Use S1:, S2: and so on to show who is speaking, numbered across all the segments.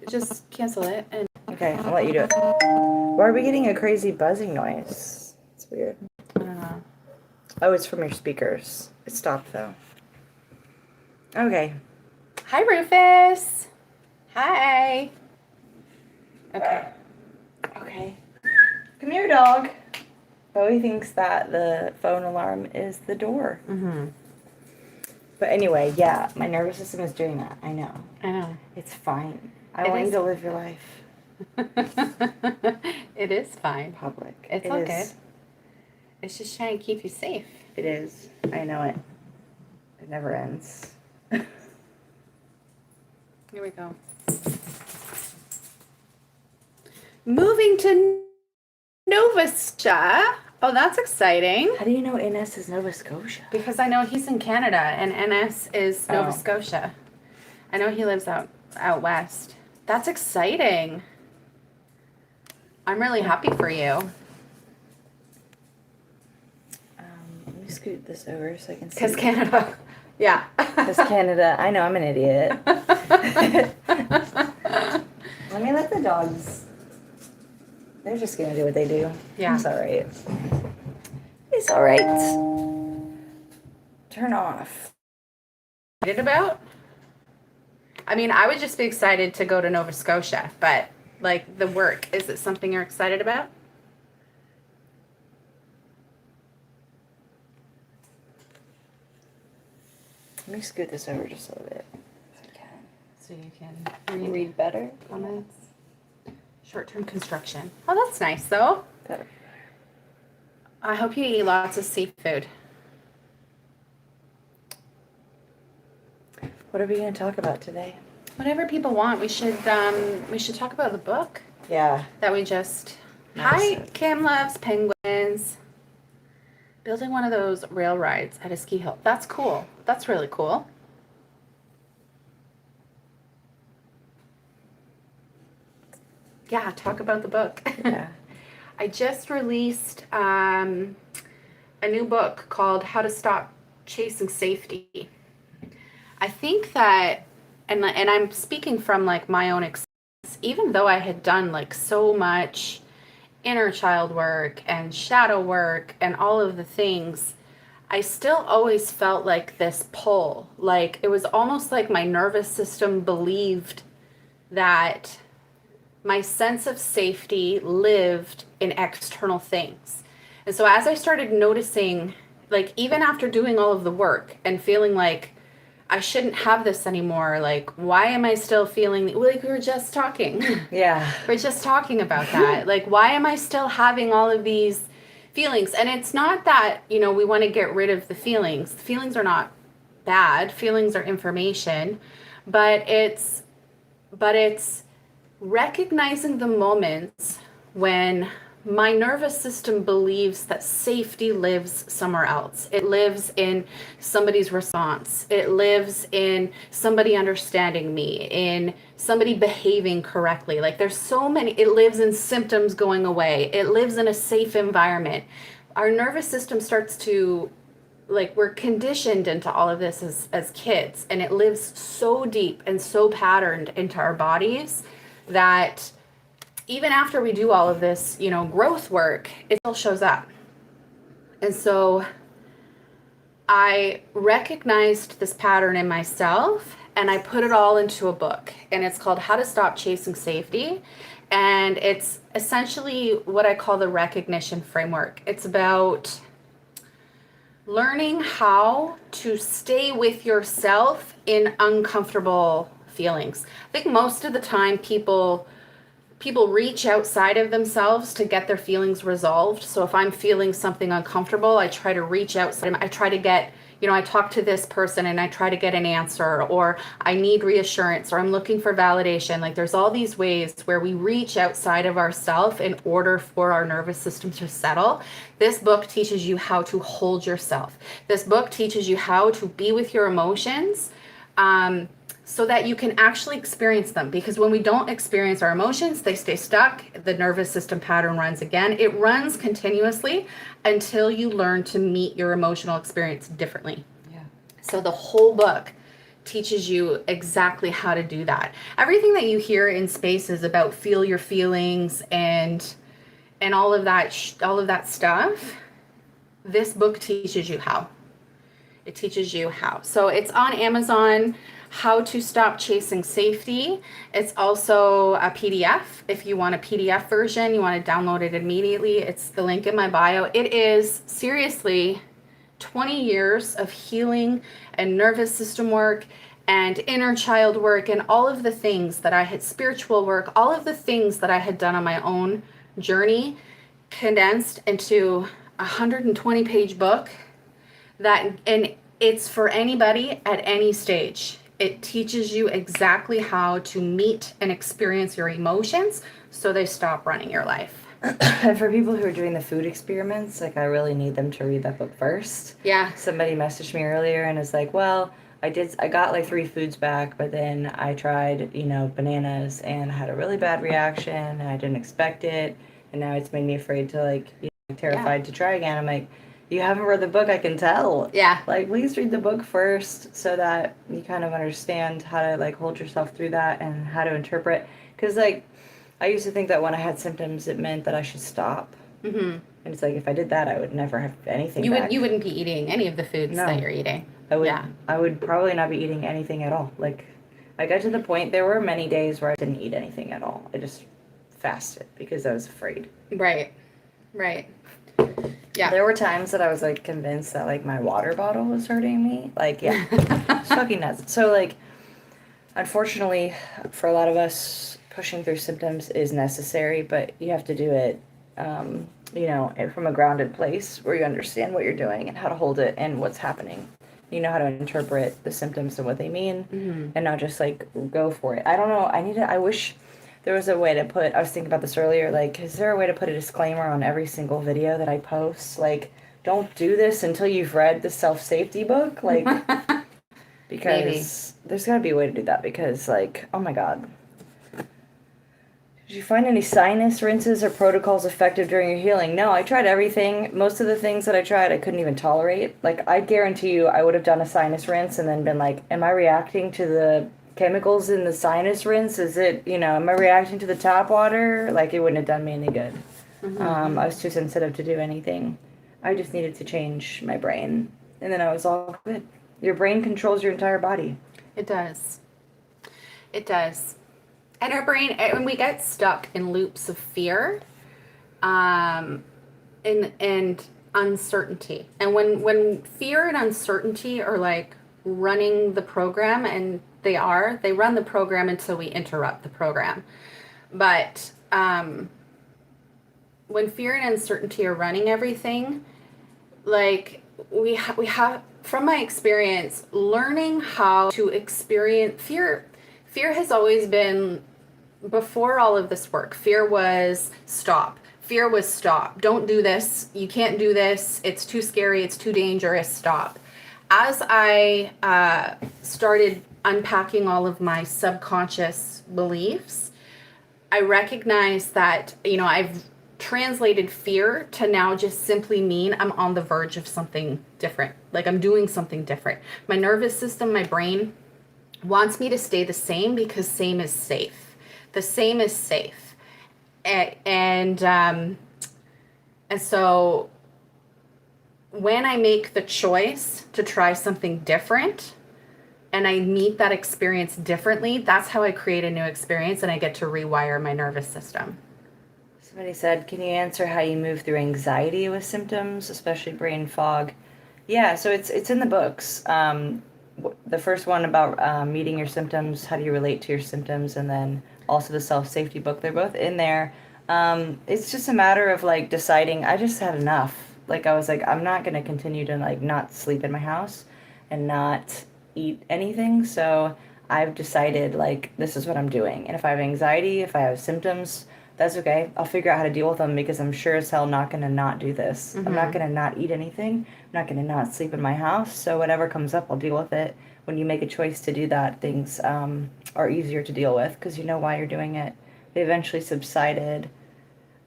S1: Just cancel it and...
S2: Okay, I'll let you do it. Why are we getting a crazy buzzing noise? It's weird.
S1: I don't know.
S2: Oh, it's from your speakers. It stopped, though. Okay.
S1: Hi, Rufus. Hi. Okay.
S2: Okay. Come here, dog. Bowie thinks that the phone alarm is the door.
S1: Mm-hmm.
S2: But anyway, yeah, my nervous system is doing that. I know.
S1: I know.
S2: It's fine. I want you to live your life.
S1: It is fine.
S2: Public.
S1: It's all good. It's just trying to keep you safe.
S2: It is. I know it. It never ends.
S1: Here we go. Moving to Nova Scotia. Oh, that's exciting.
S2: How do you know NS is Nova Scotia?
S1: Because I know he's in Canada and NS is Nova Scotia. I know he lives out west. That's exciting. I'm really happy for you.
S2: Let me scoot this over so I can see.
S1: Because Canada. Yeah.
S2: Because Canada. I know, I'm an idiot. Let me let the dogs. They're just going to do what they do.
S1: Yeah.
S2: It's all right. It's all right. Turn off.
S1: Excited about? I mean, I would just be excited to go to Nova Scotia, but like the work, is it something you're excited about?
S2: Let me scoot this over just a little bit if I can.
S1: So you can
S2: Read better.
S1: comments. Short-term construction. Oh, that's nice though.
S2: Better.
S1: I hope you eat lots of seafood.
S2: What are we going to talk about today?
S1: Whatever people want. We should talk about the book
S2: Yeah.
S1: that we just.
S2: Nice.
S1: Hi, Kim loves penguins. Building one of those rail rides at a ski hill. That's cool. That's really cool. Yeah, talk about the book.
S2: Yeah.
S1: I just released a new book called How to Stop Chasing Safety. I think that, and I'm speaking from like my own experience, even though I had done like so much inner child work and shadow work and all of the things, I still always felt like this pull. Like it was almost like my nervous system believed that my sense of safety lived in external things. And so as I started noticing, like even after doing all of the work and feeling like I shouldn't have this anymore, like why am I still feeling like we were just talking?
S2: Yeah.
S1: We're just talking about that. Like why am I still having all of these feelings? And it's not that, you know, we want to get rid of the feelings. The feelings are not bad. Feelings are information, but it's recognizing the moments when my nervous system believes that safety lives somewhere else. It lives in somebody's response. It lives in somebody understanding me, in somebody behaving correctly. Like there's so many, it lives in symptoms going away. It lives in a safe environment. Our nervous system starts to, like we're conditioned into all of this as kids, and it lives so deep and so patterned into our bodies that even after we do all of this, you know, growth work, it still shows up. And so I recognized this pattern in myself and I put it all into a book, and it's called How to Stop Chasing Safety. And it's essentially what I call the recognition framework. It's about learning how to stay with yourself in uncomfortable feelings. I think most of the time people reach outside of themselves to get their feelings resolved. So if I'm feeling something uncomfortable, I try to reach outside. I try to get, you know, I talk to this person and I try to get an answer, or I need reassurance, or I'm looking for validation. Like there's all these ways where we reach outside of ourselves in order for our nervous system to settle. This book teaches you how to hold yourself. This book teaches you how to be with your emotions, so that you can actually experience them. Because when we don't experience our emotions, they stay stuck. The nervous system pattern runs again. It runs continuously until you learn to meet your emotional experience differently.
S2: Yeah.
S1: So the whole book teaches you exactly how to do that. Everything that you hear in space is about feel your feelings and all of that stuff. This book teaches you how. It teaches you how. So it's on Amazon, How to Stop Chasing Safety. It's also a PDF. If you want a PDF version, you want to download it immediately. It's the link in my bio. It is seriously 20 years of healing and nervous system work and inner child work and all of the things that I had, spiritual work, all of the things that I had done on my own journey, condensed into a 120-page book and it's for anybody at any stage. It teaches you exactly how to meet and experience your emotions so they stop running your life.
S2: And for people who are doing the food experiments, like I really need them to read that book first.
S1: Yeah.
S2: Somebody messaged me earlier and was like, well, I got like 3 foods back, but then I tried, bananas and had a really bad reaction and I didn't expect it. And now it's made me afraid to be terrified to try again. I'm like, you haven't read the book, I can tell.
S1: Yeah.
S2: Like, please read the book first so that you kind of understand how to hold yourself through that and how to interpret. Because I used to think that when I had symptoms, it meant that I should stop. Mm-hmm. And it's like, if I did that, I would never have anything back.
S1: You wouldn't be eating any of the foods that you're eating.
S2: I would probably not be eating anything at all. I got to the point, there were many days where I didn't eat anything at all. I just fasted because I was afraid.
S1: Right. Yeah.
S2: There were times that I was convinced that my water bottle was hurting me. It's fucking nuts. So unfortunately, for a lot of us, pushing through symptoms is necessary, but you have to do it, from a grounded place where you understand what you're doing and how to hold it and what's happening. You know how to interpret the symptoms and what they mean, and not just go for it. I don't know. I wish there was a way to put. I was thinking about this earlier. Is there a way to put a disclaimer on every single video that I post? Don't do this until you've read the self-safety book. Because
S1: Maybe.
S2: There's got to be a way to do that. Because oh my God. Did you find any sinus rinses or protocols effective during your healing? No, I tried everything. Most of the things that I tried, I couldn't even tolerate. I guarantee you I would have done a sinus rinse and then been am I reacting to the chemicals in the sinus rinse? Is it, am I reacting to the tap water? It wouldn't have done me any good. I was too sensitive to do anything. I just needed to change my brain. And then I was all good. Your brain controls your entire body.
S1: It does. And our brain, when we get stuck in loops of fear, and uncertainty, and when fear and uncertainty are running the program, and they run the program until we interrupt the program. But when fear and uncertainty are running everything, we have, from my experience, learning how to experience fear. Fear has always been, before all of this work, fear was stop. Fear was stop. Don't do this. You can't do this. It's too scary. It's too dangerous. Stop. As I started unpacking all of my subconscious beliefs, I recognized that, I've translated fear to now just simply mean I'm on the verge of something different. I'm doing something different. My nervous system, my brain wants me to stay the same because same is safe. The same is safe. And so when I make the choice to try something different and I meet that experience differently, that's how I create a new experience and I get to rewire my nervous system.
S2: Somebody said, can you answer how you move through anxiety with symptoms, especially brain fog? Yeah, so it's in the books. The first one about meeting your symptoms, how do you relate to your symptoms, and then also the self-safety book. They're both in there. It's just a matter of deciding. I just had enough. I was I'm not going to continue to not sleep in my house and not eat anything. So I've decided this is what I'm doing. And if I have anxiety, if I have symptoms, that's okay. I'll figure out how to deal with them because I'm sure as hell not going to not do this. Mm-hmm. I'm not going to not eat anything. I'm not going to not sleep in my house. So whatever comes up, I'll deal with it. When you make a choice to do that, things are easier to deal with because you know why you're doing it. They eventually subsided.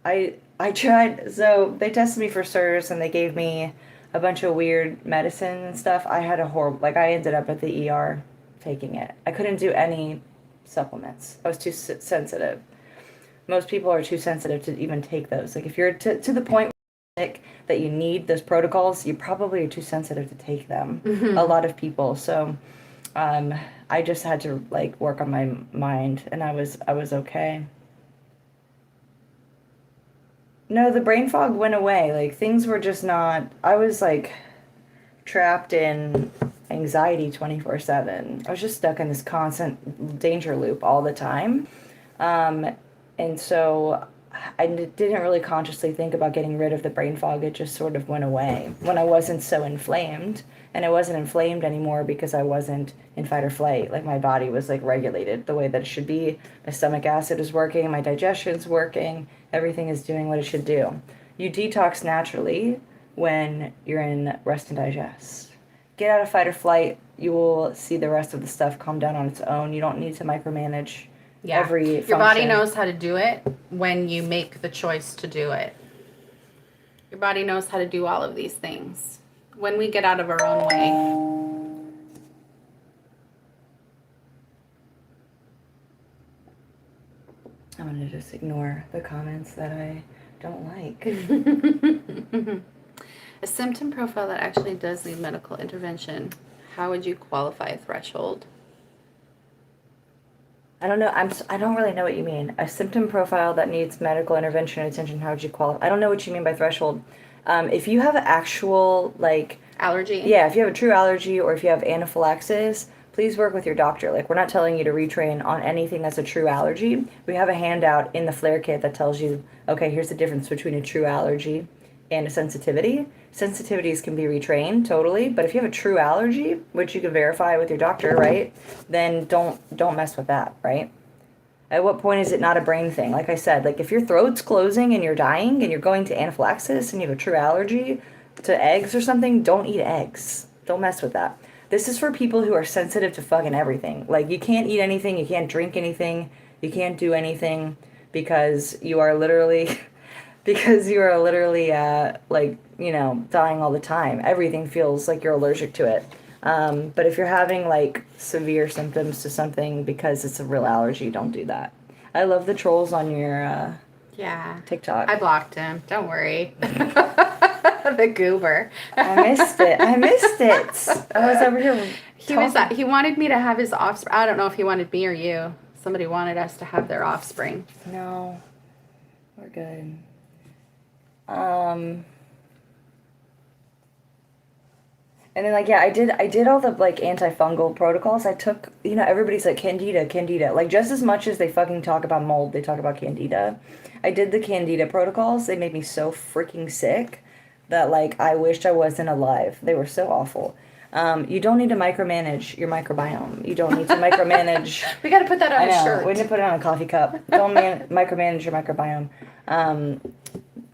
S2: I tried, so they tested me for SIRS and they gave me a bunch of weird medicine and stuff. I had a horrible, I ended up at the ER taking it. I couldn't do any supplements. I was too sensitive. Most people are too sensitive to even take those. Like if you're to the point that you need those protocols, you probably are too sensitive to take them. A lot of people. So I just had to like work on my mind, and I was okay. No, the brain fog went away. Like things were just not. I was like trapped in anxiety 24/7. I was just stuck in this constant danger loop all the time. And so didn't really consciously think about getting rid of the brain fog. It just sort of went away when I wasn't so inflamed. And I wasn't inflamed anymore because I wasn't in fight or flight. Like my body was like regulated the way that it should be. My stomach acid is working, my digestion's working, everything is doing what it should do. You detox naturally when you're in rest and digest. Get out of fight or flight, you will see the rest of the stuff calm down on its own. You don't need to micromanage every function.
S1: Your body knows how to do it when you make the choice to do it. Your body knows how to do all of these things when we get out of our own way.
S2: I'm going to just ignore the comments that I don't like.
S1: A symptom profile that actually does need medical intervention. How would you qualify a threshold?
S2: I don't know. I don't really know what you mean. A symptom profile that needs medical intervention and attention. How would you qualify? I don't know what you mean by threshold. If you have actual like
S1: allergy,
S2: yeah, if you have a true allergy or if you have anaphylaxis, please work with your doctor. Like we're not telling you to retrain on anything that's a true allergy. We have a handout in the Flare kit that tells you, okay, here's the difference between a true allergy and a sensitivity. Sensitivities can be retrained totally, but if you have a true allergy, which you can verify with your doctor, right, then don't mess with that, right? At what point is it not a brain thing? Like I said, like if your throat's closing and you're dying and you're going to anaphylaxis and you have a true allergy to eggs or something, don't eat eggs. Don't mess with that. This is for people who are sensitive to fucking everything. Like you can't eat anything, you can't drink anything, you can't do anything because you are literally like, you know, dying all the time. Everything feels like you're allergic to it. But if you're having like severe symptoms to something because it's a real allergy, don't do that. I love the trolls on your TikTok.
S1: I blocked him. Don't worry. The goober.
S2: I missed it. I was over here.
S1: He wanted me to have his offspring. I don't know if he wanted me or you. Somebody wanted us to have their offspring.
S2: No, we're good. And then, like, yeah, I did all the, like, antifungal protocols. I took, you know, everybody's like, Candida. Like, just as much as they fucking talk about mold, they talk about Candida. I did the Candida protocols. They made me so freaking sick that, like, I wished I wasn't alive. They were so awful. You don't need to micromanage your microbiome. You don't need to micromanage...
S1: We got to put that on a shirt.
S2: We need to put it on a coffee cup. Don't micromanage your microbiome.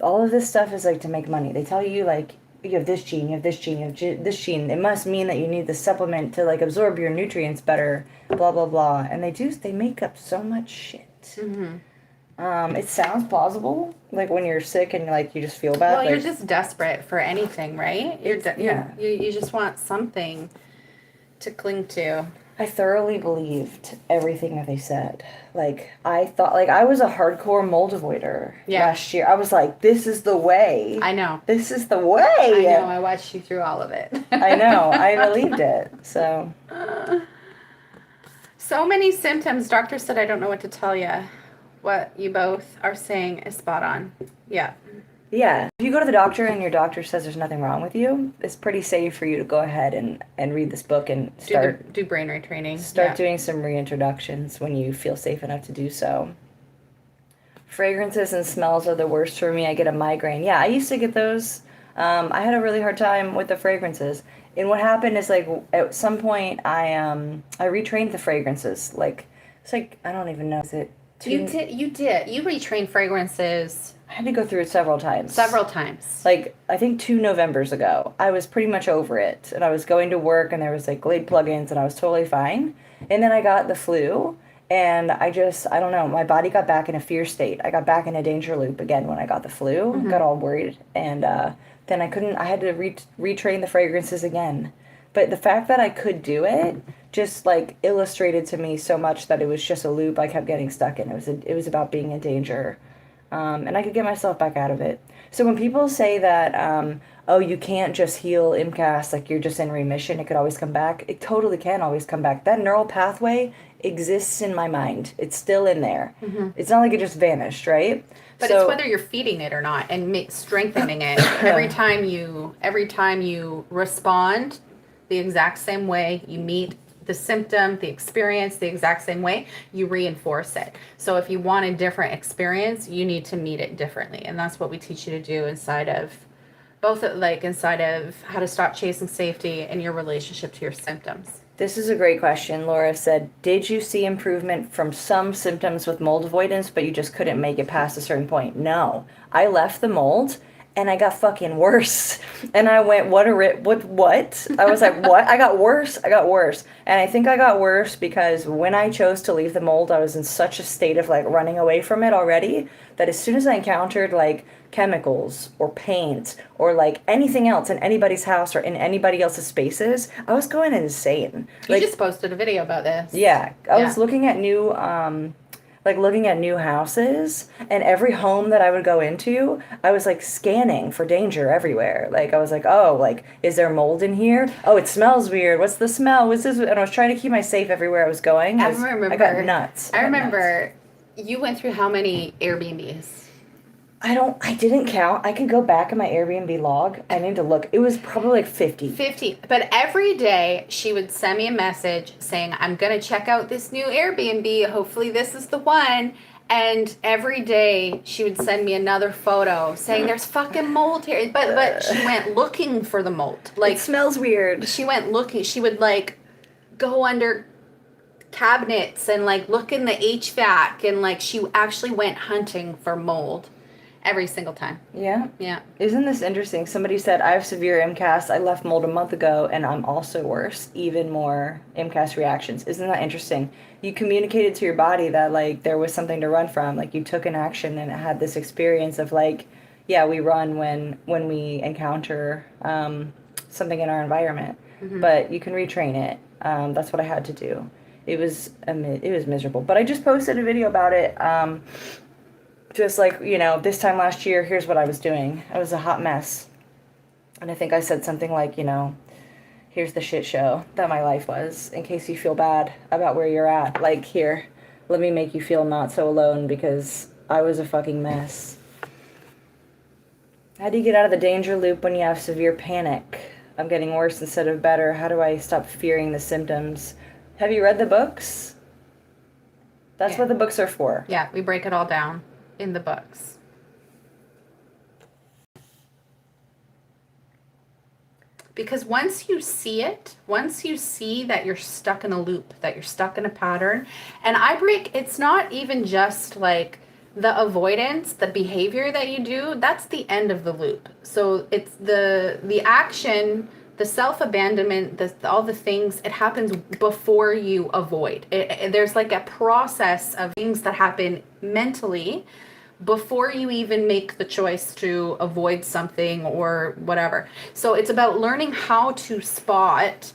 S2: All of this stuff is, like, to make money. They tell you, like, you have this gene, you have this gene, you have this gene. It must mean that you need the supplement to, like, absorb your nutrients better, blah, blah, blah. And they make up so much shit. Mm-hmm. It sounds plausible, like, when you're sick and, like, you just feel bad.
S1: Well,
S2: like,
S1: you're just desperate for anything, right? You just want something to cling to.
S2: I thoroughly believed everything that they said. Like, I thought, like, I was a hardcore mold avoider last year. I was like, this is the way.
S1: I know.
S2: This is the way.
S1: I know. I watched you through all of it.
S2: I know. I believed it. So.
S1: So many symptoms. Doctor said, I don't know what to tell you. What you both are saying is spot on. Yeah.
S2: Yeah. If you go to the doctor and your doctor says there's nothing wrong with you, it's pretty safe for you to go ahead and read this book and start...
S1: Do brain retraining.
S2: Start doing some reintroductions when you feel safe enough to do so. Fragrances and smells are the worst for me. I get a migraine. Yeah, I used to get those. I had a really hard time with the fragrances. And what happened is, like, at some point, I retrained the fragrances. Like, it's like, I don't even know, is it...
S1: You did. You retrained fragrances.
S2: I had to go through it several times. Like, I think 2 Novembers ago. I was pretty much over it. And I was going to work, and there was, like, Glade plugins, and I was totally fine. And then I got the flu, and I don't know, my body got back in a fear state. I got back in a danger loop again when I got the flu. Mm-hmm. Got all worried. And then I had to retrain the fragrances again. But the fact that I could do it just like illustrated to me so much that it was just a loop I kept getting stuck in. It was about being in danger, and I could get myself back out of it. So when people say that, oh, you can't just heal MCAS, like you're just in remission, it could always come back. It totally can always come back. That neural pathway exists in my mind. It's still in there. It's not like it just vanished, right?
S1: But
S2: So,
S1: it's whether you're feeding it or not and strengthening it. Every time you respond the exact same way, you meet the symptom, the experience the exact same way, you reinforce it. So if you want a different experience, you need to meet it differently. And that's what we teach you to do inside of inside of how to stop chasing safety and your relationship to your symptoms.
S2: this is a great question. Laura said, did you see improvement from some symptoms with mold avoidance, but you just couldn't make it past a certain point? No. I left the mold and I got fucking worse. And I went, what? I was like, what? I got worse. And I think I got worse because when I chose to leave the mold, I was in such a state of like running away from it already that as soon as I encountered like chemicals or paint or like anything else in anybody's house or in anybody else's spaces, I was going insane.
S1: You just posted a video about this.
S2: Yeah, I was looking at looking at new houses, and every home that I would go into, I was like scanning for danger everywhere. Like I was like, oh, like is there mold in here? Oh, it smells weird. What's the smell? What's this? And I was trying to keep my safe everywhere I was going. I got nuts.
S1: I remember you went through how many Airbnbs?
S2: I didn't count. I could go back in my Airbnb log. I need to look. It was probably like 50.
S1: 50. But every day she would send me a message saying, I'm going to check out this new Airbnb. Hopefully this is the one. And every day she would send me another photo saying there's fucking mold here. But she went looking for the mold. Like,
S2: it smells weird.
S1: She went looking. She would like go under cabinets and like look in the HVAC, and like she actually went hunting for mold. Every single time.
S2: Yeah?
S1: Yeah.
S2: Isn't this interesting? Somebody said, I have severe MCAS. I left mold a month ago, and I'm also worse. Even more MCAS reactions. Isn't that interesting? You communicated to your body that, like, there was something to run from. Like, you took an action, and it had this experience of, like, yeah, we run when we encounter something in our environment. But you can retrain it. That's what I had to do. It was miserable. But I just posted a video about it. Just like, this time last year, here's what I was doing. I was a hot mess. And I think I said something like, here's the shit show that my life was, in case you feel bad about where you're at. Like, here, let me make you feel not so alone, because I was a fucking mess. How do you get out of the danger loop when you have severe panic? I'm getting worse instead of better. How do I stop fearing the symptoms? Have you read the books? That's what the books are for.
S1: Yeah, we break it all down in the books. Because once you see that you're stuck in a loop, that you're stuck in a pattern, and it's not even just like the avoidance, the behavior that you do, that's the end of the loop. So it's the action, the self-abandonment, all the things, it happens before you avoid. There's like a process of things that happen mentally before you even make the choice to avoid something or whatever. So it's about learning how to spot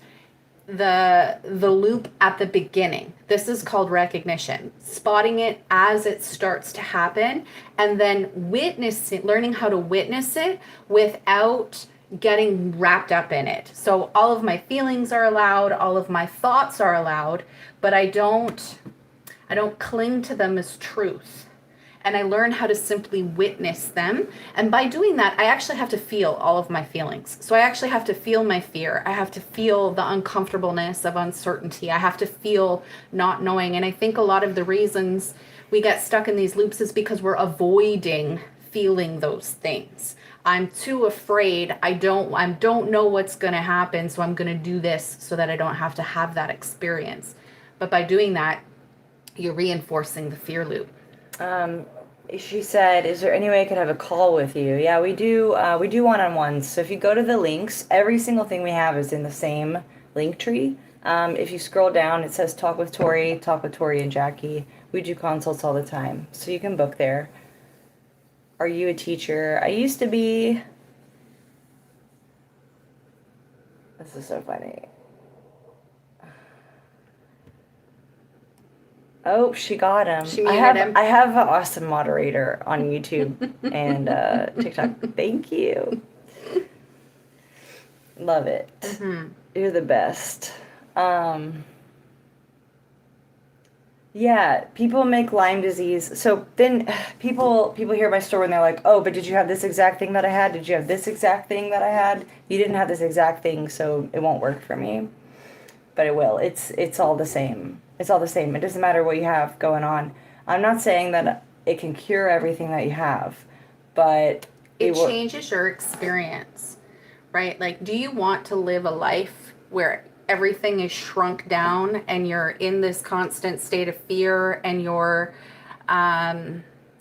S1: the loop at the beginning. This is called recognition. Spotting it as it starts to happen, and then learning how to witness it without getting wrapped up in it. So all of my feelings are allowed, all of my thoughts are allowed, but I don't cling to them as truth. And I learn how to simply witness them. And by doing that, I actually have to feel all of my feelings. So I actually have to feel my fear. I have to feel the uncomfortableness of uncertainty. I have to feel not knowing. And I think a lot of the reasons we get stuck in these loops is because we're avoiding feeling those things. I'm too afraid. I don't know what's going to happen, so I'm going to do this so that I don't have to have that experience. But by doing that, you're reinforcing the fear loop.
S2: She said, is there any way I could have a call with you? Yeah, we do one-on-ones. So if you go to the links, every single thing we have is in the same link tree. If you scroll down, it says talk with Tori and Jackie. We do consults all the time, so you can book there. Are you a teacher? I used to be. This is so funny. Oh, she got him.
S1: She muted him.
S2: I have an awesome moderator on YouTube and TikTok. Thank you. Love it.
S1: Mm-hmm.
S2: You're the best. Yeah, people make Lyme disease. So then people hear my story and they're like, "Oh, but did you have this exact thing that I had? Did you have this exact thing that I had? You didn't have this exact thing, so it won't work for me." But it will. It's all the same. It's all the same. It doesn't matter what you have going on. I'm not saying that it can cure everything that you have, but
S1: it changes your experience, right? Like, do you want to live a life where everything is shrunk down and you're in this constant state of fear and your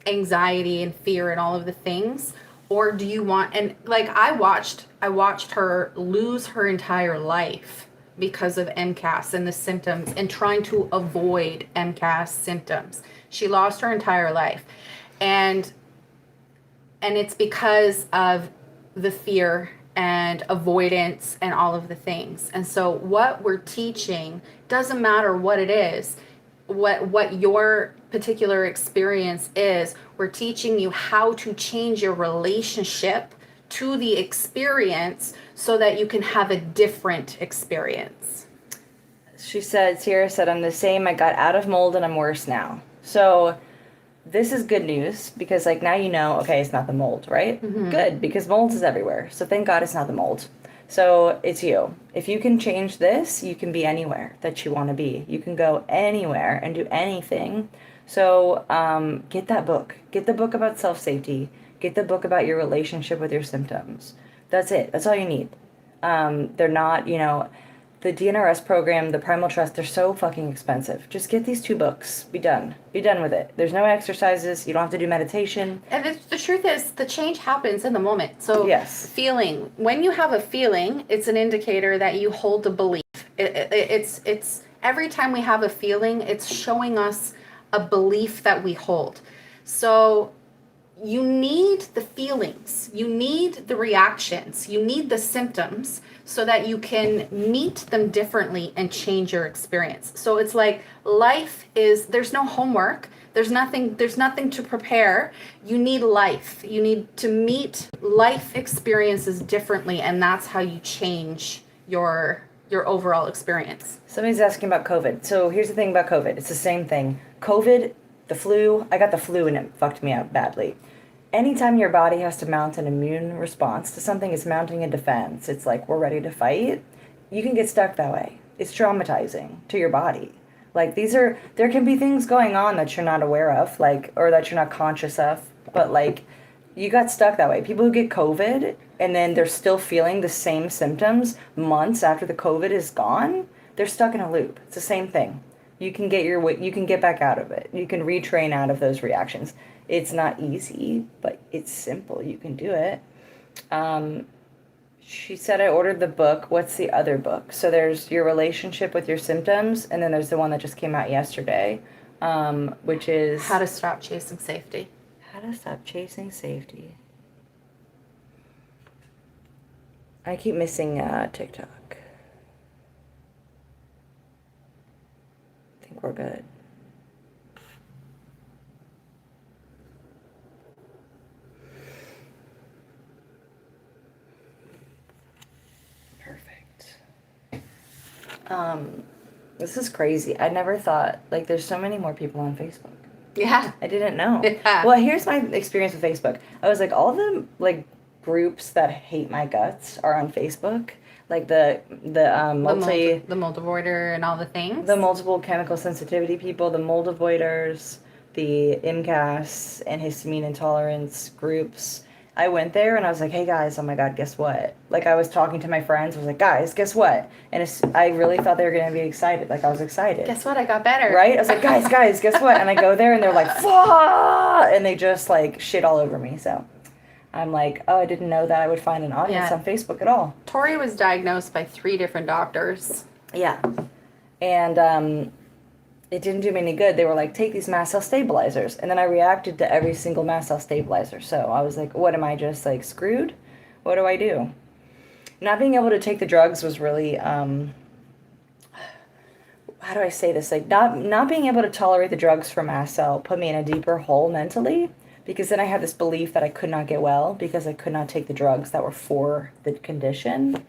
S1: anxiety and fear and all of the things? Or do you want, and like I watched her lose her entire life because of MCAS and the symptoms and trying to avoid MCAS symptoms. She lost her entire life. And it's because of the fear and avoidance and all of the things. And so what we're teaching doesn't matter what it is, what your particular experience is. We're teaching you how to change your relationship to the experience so that you can have a different experience.
S2: Sierra said, "I'm the same. I got out of mold and I'm worse now." So this is good news because like now you know, okay, it's not the mold, right?
S1: Mm-hmm.
S2: Good, because mold is everywhere. So thank God it's not the mold. So it's you. If you can change this, you can be anywhere that you want to be. You can go anywhere and do anything. So get that book. Get the book about self-safety. Get the book about your relationship with your symptoms. That's it. That's all you need. They're not, the DNRS program, the Primal Trust, they're so fucking expensive. Just get these 2 books. Be done. Be done with it. There's no exercises. You don't have to do meditation.
S1: And the truth is, the change happens in the moment. So
S2: yes.
S1: Feeling, when you have a feeling, it's an indicator that you hold a belief. It's every time we have a feeling, it's showing us a belief that we hold. So you need the feelings, you need the reactions, you need the symptoms so that you can meet them differently and change your experience. So it's like life is, there's no homework, there's nothing to prepare. You need life. You need to meet life experiences differently, and that's how you change your overall experience.
S2: Somebody's asking about COVID. So here's the thing about COVID. It's the same thing. COVID, the flu, I got the flu and it fucked me up badly. Anytime your body has to mount an immune response to something, it's mounting a defense. It's like, we're ready to fight. You can get stuck that way. It's traumatizing to your body. Like, there can be things going on that you're not aware of, like, or that you're not conscious of, but like, you got stuck that way. People who get COVID and then they're still feeling the same symptoms months after the COVID is gone, they're stuck in a loop. It's the same thing. You can get back out of it. You can retrain out of those reactions. It's not easy, but it's simple. You can do it. She said I ordered the book. What's the other book? So there's your relationship with your symptoms, and then there's the one that just came out yesterday, which is
S1: How to Stop Chasing Safety.
S2: How to Stop Chasing Safety. I keep missing TikTok. I think we're good. This is crazy. I never thought, like, there's so many more people on Facebook.
S1: Yeah.
S2: I didn't know.
S1: Yeah.
S2: Well, here's my experience with Facebook. I was like, all the, like, groups that hate my guts are on Facebook. Like, the mold
S1: avoider and all the things.
S2: The multiple chemical sensitivity people, the mold avoiders, the MCAS and histamine intolerance groups. I went there and I was like, hey guys, oh my God, guess what? Like, I was talking to my friends, I was like, guys, guess what? And I really thought they were going to be excited. Like, I was excited.
S1: Guess what? I got better.
S2: Right? I was like, guys, guess what? And I go there and they're like, fuck! And they just like shit all over me. So I'm like, oh, I didn't know that I would find an audience on Facebook at all.
S1: Tori was diagnosed by 3 different doctors.
S2: Yeah. And it didn't do me any good. They were like, take these mast cell stabilizers. And then I reacted to every single mast cell stabilizer. So I was like, what, am I just like screwed? What do I do? Not being able to take the drugs was really, how do I say this? Like not being able to tolerate the drugs for mast cell put me in a deeper hole mentally, because then I had this belief that I could not get well because I could not take the drugs that were for the condition.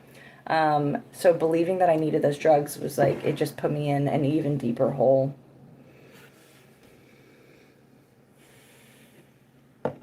S2: So believing that I needed those drugs was like, it just put me in an even deeper hole.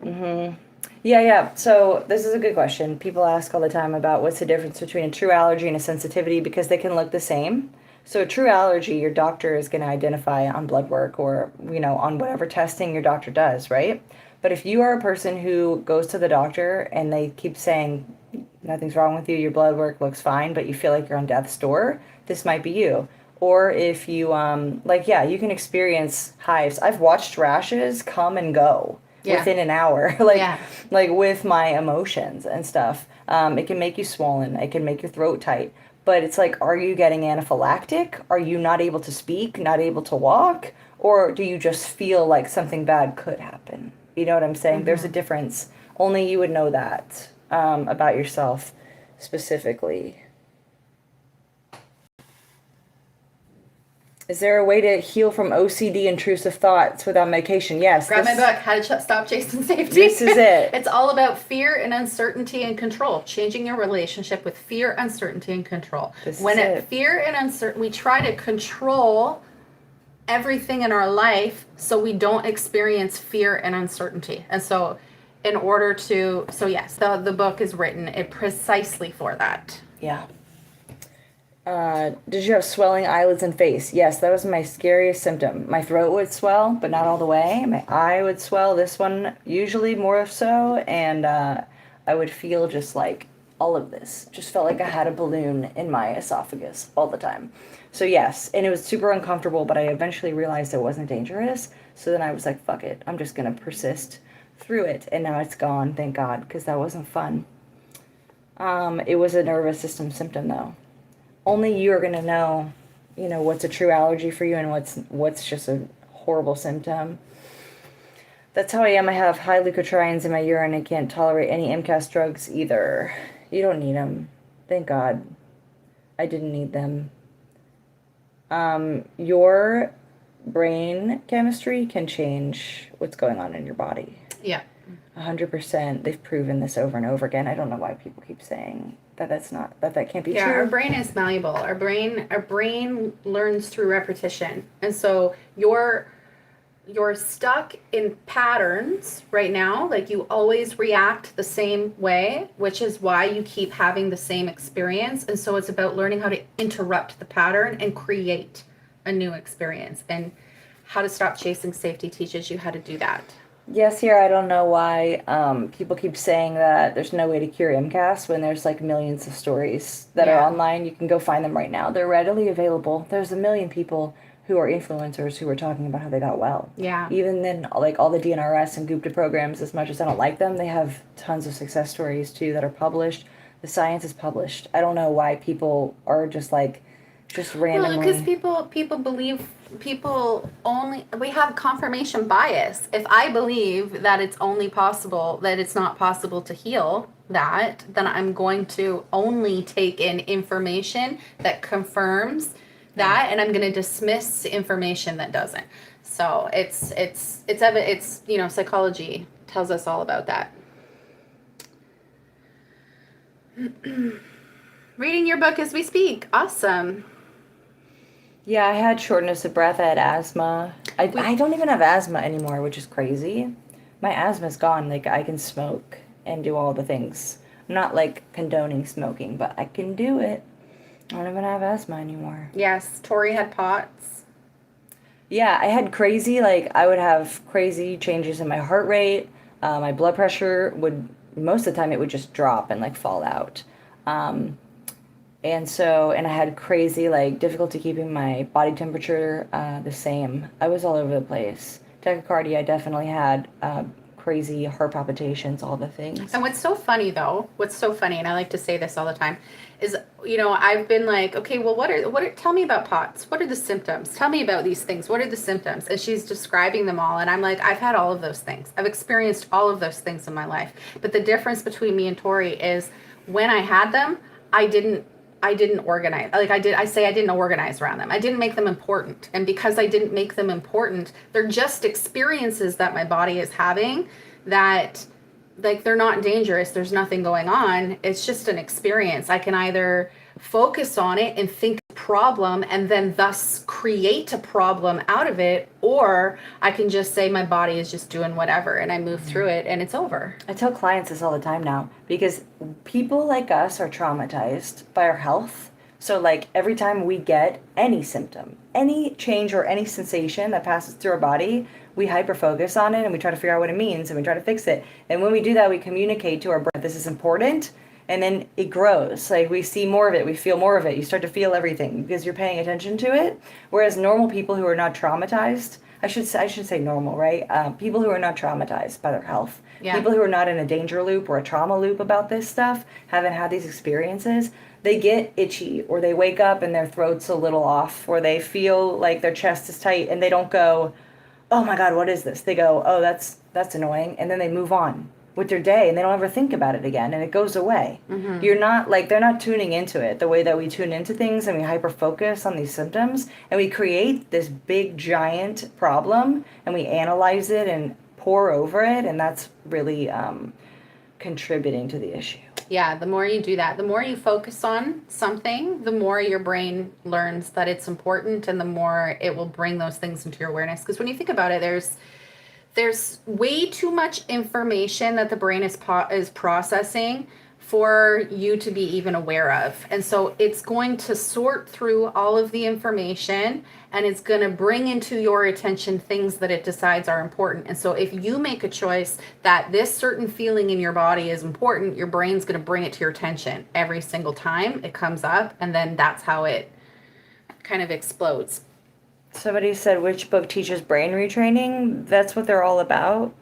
S2: Yeah, yeah. So this is a good question. People ask all the time about what's the difference between a true allergy and a sensitivity, because they can look the same. So a true allergy, your doctor is going to identify on blood work or, on whatever testing your doctor does, right? But if you are a person who goes to the doctor and they keep saying nothing's wrong with you, your blood work looks fine, but you feel like you're on death's door, this might be you. Or if you yeah, you can experience hives. I've watched rashes come and go
S1: Yeah.
S2: within an hour,
S1: Yeah.
S2: like with my emotions and stuff. It can make you swollen. It can make your throat tight. But it's like, are you getting anaphylactic? Are you not able to speak, not able to walk? Or do you just feel like something bad could happen? You know what I'm saying? There's a difference. Only you would know that about yourself specifically. Is there a way to heal from OCD intrusive thoughts without medication? Yes.
S1: Grab my book, How to Stop Chasing Safety.
S2: This is it.
S1: It's all about fear and uncertainty and control, changing your relationship with fear, uncertainty, and control. Fear and uncertainty, we try to control everything in our life so we don't experience fear and uncertainty. And so yes, the book is written precisely for that.
S2: Yeah. Did you have swelling eyelids and face? Yes, that was my scariest symptom. My throat would swell, but not all the way. My eye would swell, this one usually more so, and I would feel just like all of this. Just felt like I had a balloon in my esophagus all the time. So yes, and it was super uncomfortable, but I eventually realized it wasn't dangerous. So then I was like, fuck it, I'm just gonna persist through it, and now it's gone, thank God, because that wasn't fun. It was a nervous system symptom though. Only you are going to know, what's a true allergy for you and what's just a horrible symptom. That's how I am. I have high leukotrienes in my urine and can't tolerate any MCAS drugs either. You don't need them. Thank God. I didn't need them. Your brain chemistry can change what's going on in your body.
S1: Yeah.
S2: 100%. They've proven this over and over again. I don't know why people keep saying that can't be true.
S1: Our brain is malleable. Our brain learns through repetition. And so you're stuck in patterns right now. Like you always react the same way, which is why you keep having the same experience. And so it's about learning how to interrupt the pattern and create a new experience. And How to Stop Chasing Safety teaches you how to do that.
S2: Yes, here, I don't know why people keep saying that there's no way to cure MCAS when there's like millions of stories that are online. You can go find them right now. They're readily available. There's a million people who are influencers who are talking about how they got well.
S1: Yeah.
S2: Even then, like all the DNRS and Gupta programs, as much as I don't like them, they have tons of success stories too that are published. The science is published. I don't know why people are just randomly.
S1: Well, because we have confirmation bias. If I believe that it's not possible to heal that, then I'm going to only take in information that confirms that, and I'm going to dismiss information that doesn't. So it's psychology tells us all about that. Reading your book as we speak. Awesome.
S2: Yeah, I had shortness of breath. I had asthma. I don't even have asthma anymore, which is crazy. My asthma's gone. Like, I can smoke and do all the things. I'm not, like, condoning smoking, but I can do it. I don't even have asthma anymore.
S1: Yes, Tori had POTS.
S2: Yeah, I had I would have crazy changes in my heart rate. My blood pressure most of the time, it would just drop and, like, fall out. And I had crazy, difficulty keeping my body temperature the same. I was all over the place. Tachycardia, I definitely had crazy heart palpitations, all the things.
S1: And what's so funny, and I like to say this all the time, is, I've been like, okay, well, tell me about POTS. What are the symptoms? Tell me about these things. What are the symptoms? And she's describing them all. And I'm like, I've had all of those things. I've experienced all of those things in my life. But the difference between me and Tori is when I had them, I didn't I didn't organize. Like I didn't organize around them. I didn't make them important. And because I didn't make them important, they're just experiences that my body is having that, like, they're not dangerous. There's nothing going on. It's just an experience. I can either focus on it and think problem and then thus create a problem out of it, or I can just say my body is just doing whatever and I move through it and it's over.
S2: I tell clients this all the time now because people like us are traumatized by our health. So like every time we get any symptom, any change or any sensation that passes through our body, we hyper focus on it and we try to figure out what it means and we try to fix it. And when we do that, we communicate to our brain, this is important. And then it grows. Like we see more of it, we feel more of it. You start to feel everything because you're paying attention to it. Whereas normal people who are not traumatized, I should say normal, right? People who are not traumatized by their health, people who are not in a danger loop or a trauma loop about this stuff, haven't had these experiences, they get itchy or they wake up and their throat's a little off or they feel like their chest is tight and they don't go, oh my God, what is this? They go, oh, that's annoying. And then they move on with their day and they don't ever think about it again and it goes away. Mm-hmm. You're not like, they're not tuning into it the way that we tune into things and we hyper focus on these symptoms and we create this big giant problem and we analyze it and pour over it, and that's really contributing to the issue.
S1: Yeah, the more you do that, the more you focus on something, the more your brain learns that it's important and the more it will bring those things into your awareness. Because when you think about it, there's way too much information that the brain is processing for you to be even aware of. And so it's going to sort through all of the information and it's going to bring into your attention things that it decides are important. And so if you make a choice that this certain feeling in your body is important, your brain's going to bring it to your attention every single time it comes up. And then that's how it kind of explodes.
S2: Somebody said, which book teaches brain retraining? That's what they're all about.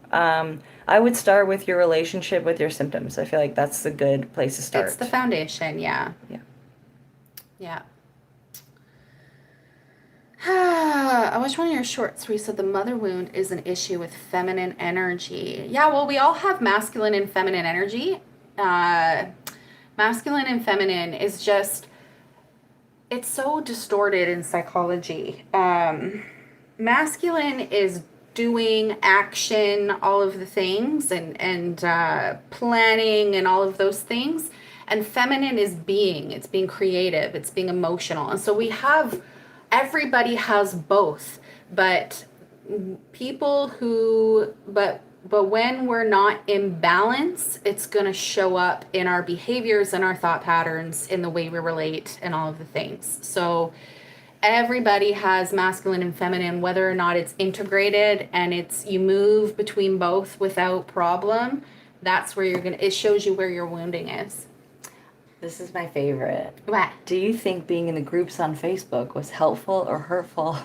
S2: I would start with your relationship with your symptoms. I feel like that's a good place to start.
S1: It's the foundation, yeah.
S2: Yeah.
S1: Yeah. I watched one of your shorts where you said the mother wound is an issue with feminine energy. Yeah, well, we all have masculine and feminine energy. Masculine and feminine is just... it's so distorted in psychology. Masculine is doing action, all of the things, and planning and all of those things. And feminine is being. It's being creative. It's being emotional. And so everybody has both. But when we're not in balance, it's going to show up in our behaviors and our thought patterns, in the way we relate and all of the things. So everybody has masculine and feminine, whether or not it's integrated and you move between both without problem. That's where it shows you where your wounding is.
S2: This is my favorite.
S1: What?
S2: Do you think being in the groups on Facebook was helpful or hurtful?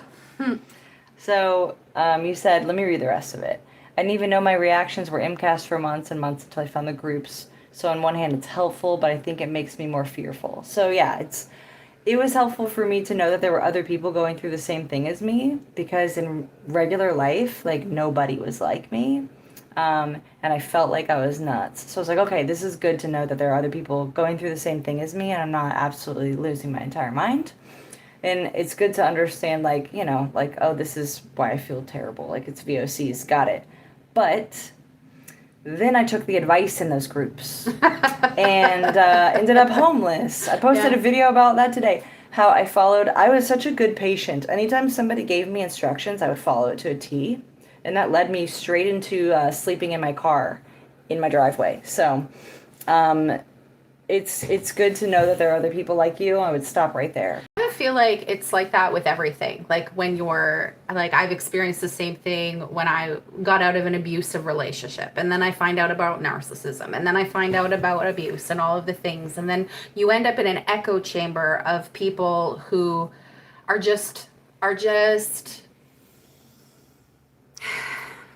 S2: So you said, let me read the rest of it. I didn't even know my reactions were MCAS for months and months until I found the groups. So on one hand, it's helpful, but I think it makes me more fearful. So yeah, it was helpful for me to know that there were other people going through the same thing as me, because in regular life, like, nobody was like me. And I felt like I was nuts. So I was like, okay, this is good to know that there are other people going through the same thing as me and I'm not absolutely losing my entire mind. And it's good to understand, like, oh, this is why I feel terrible. Like, it's VOCs. Got it. But then I took the advice in those groups and ended up homeless. I posted a video about that today. How I was such a good patient. Anytime somebody gave me instructions, I would follow it to a T. And that led me straight into sleeping in my car in my driveway. So it's good to know that there are other people like you. I would stop right there.
S1: I feel like it's like that with everything. Like when I've experienced the same thing when I got out of an abusive relationship, and then I find out about narcissism, and then I find out about abuse and all of the things. And then you end up in an echo chamber of people who are just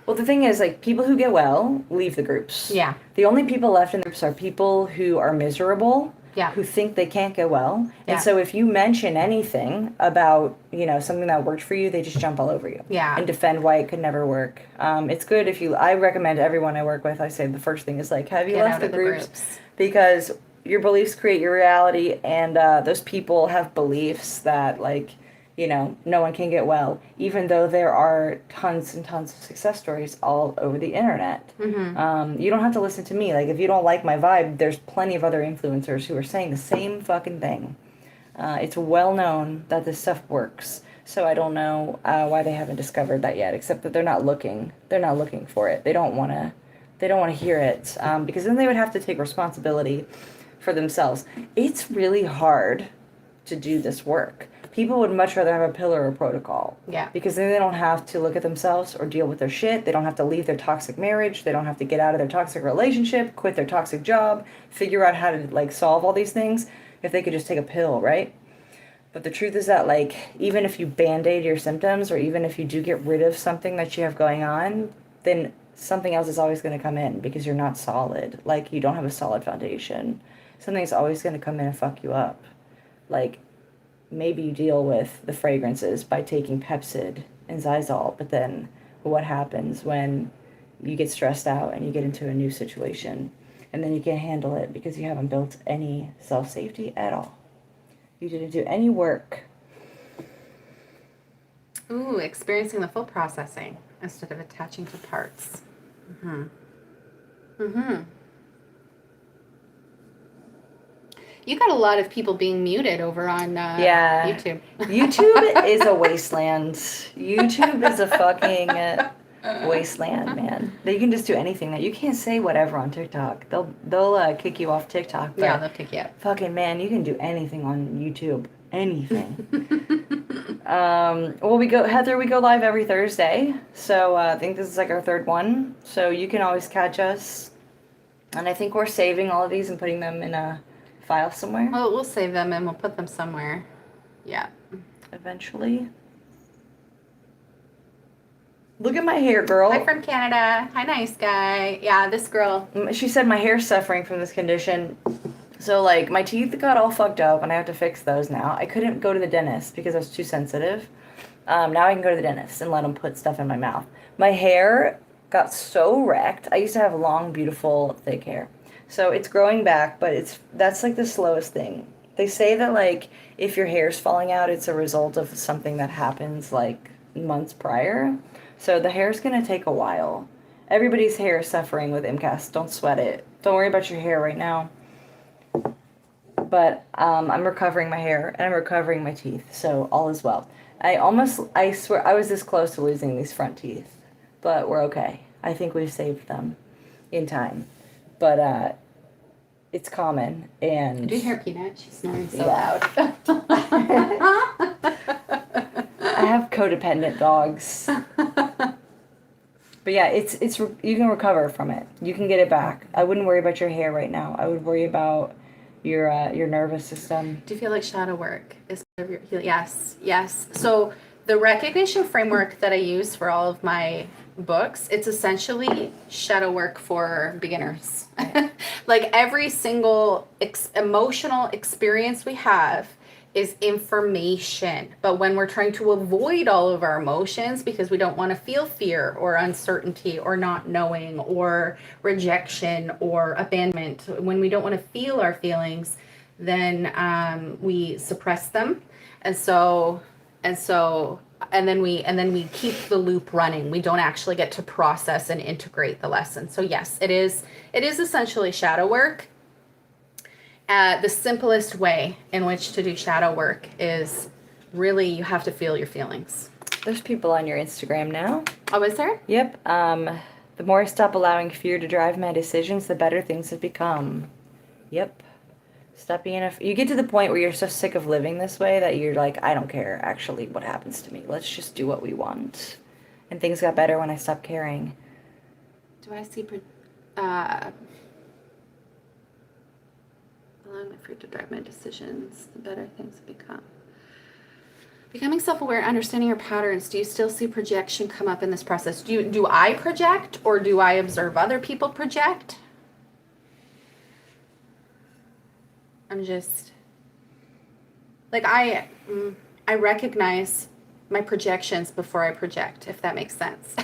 S2: well, the thing is, like, people who get well leave the groups.
S1: Yeah.
S2: The only people left in the groups are people who are miserable, who think they can't get well. Yeah. And so if you mention anything about, something that worked for you, they just jump all over you.
S1: Yeah.
S2: And defend why it could never work. It's good I recommend everyone I work with, I say the first thing is, like, have you left the groups? Because your beliefs create your reality, and those people have beliefs that, like, you know, no one can get well, even though there are tons and tons of success stories all over the internet. You don't have to listen to me. Like, if you don't like my vibe, there's plenty of other influencers who are saying the same fucking thing. It's well known that this stuff works. So I don't know why they haven't discovered that yet, except that they're not looking. They're not looking for it. They don't want to. They don't want to hear it, because then they would have to take responsibility for themselves. It's really hard to do this work. People would much rather have a pill or a protocol.
S1: Yeah.
S2: Because then they don't have to look at themselves or deal with their shit. They don't have to leave their toxic marriage. They don't have to get out of their toxic relationship, quit their toxic job, figure out how to, like, solve all these things if they could just take a pill, right? But the truth is that, like, even if you band-aid your symptoms, or even if you do get rid of something that you have going on, then something else is always going to come in, because you're not solid. Like, you don't have a solid foundation. Something's always going to come in and fuck you up. Like, maybe you deal with the fragrances by taking Pepsid and Zysol, but then what happens when you get stressed out and you get into a new situation, and then you can't handle it because you haven't built any self-safety at all? You didn't do any work.
S1: Ooh, experiencing the full processing instead of attaching to parts. You got a lot of people being muted over on YouTube.
S2: YouTube is a wasteland. YouTube is a fucking wasteland, man. You can just do anything. That you can't say whatever on TikTok. They'll kick you off TikTok. But
S1: Yeah, they'll kick you out.
S2: Fucking man, you can do anything on YouTube. Anything. Well, Heather, we go live every Thursday. So I think this is like our third one. So you can always catch us. And I think we're saving all of these and putting them in a file somewhere.
S1: Well, we'll save them and we'll put them somewhere. Yeah.
S2: Eventually. Look at my hair, girl.
S1: Hi from Canada. Hi, nice guy. Yeah, this girl.
S2: She said my hair's suffering from this condition. So, like, my teeth got all fucked up, and I have to fix those now. I couldn't go to the dentist because I was too sensitive. Now I can go to the dentist and let them put stuff in my mouth. My hair got so wrecked. I used to have long, beautiful, thick hair. So it's growing back, but that's, like, the slowest thing. They say that, like, if your hair's falling out, it's a result of something that happens, like, months prior. So the hair's going to take a while. Everybody's hair is suffering with MCAS. Don't sweat it. Don't worry about your hair right now. But I'm recovering my hair, and I'm recovering my teeth, so all is well. I swear, I was this close to losing these front teeth, but we're okay. I think we've saved them in time. But it's common, and...
S1: Did you hear Peanut? She's snoring so loud.
S2: I have codependent dogs. But yeah, it's you can recover from it. You can get it back. I wouldn't worry about your hair right now. I would worry about your nervous system.
S1: Do you feel like shadow work is part of your healing? Yes. So the recognition framework that I use for all of my books, it's essentially shadow work for beginners. Like every single emotional experience we have is information. But when we're trying to avoid all of our emotions because we don't want to feel fear or uncertainty or not knowing or rejection or abandonment, when we don't want to feel our feelings, then we suppress them. And then we keep the loop running. We don't actually get to process and integrate the lesson. So yes, it is essentially shadow work. The simplest way in which to do shadow work is really you have to feel your feelings.
S2: There's people on your Instagram now.
S1: Oh, is there?
S2: Yep. The more I stop allowing fear to drive my decisions, the better things have become. Yep. Stop being you get to the point where you're so sick of living this way that you're like, I don't care actually what happens to me. Let's just do what we want. And things got better when I stopped caring.
S1: Do I see allowing my fear to drive my decisions, the better things have become. Becoming self-aware, understanding your patterns. Do you still see projection come up in this process? Do I project, or do I observe other people project? I'm just like I recognize my projections before I project, if that makes sense.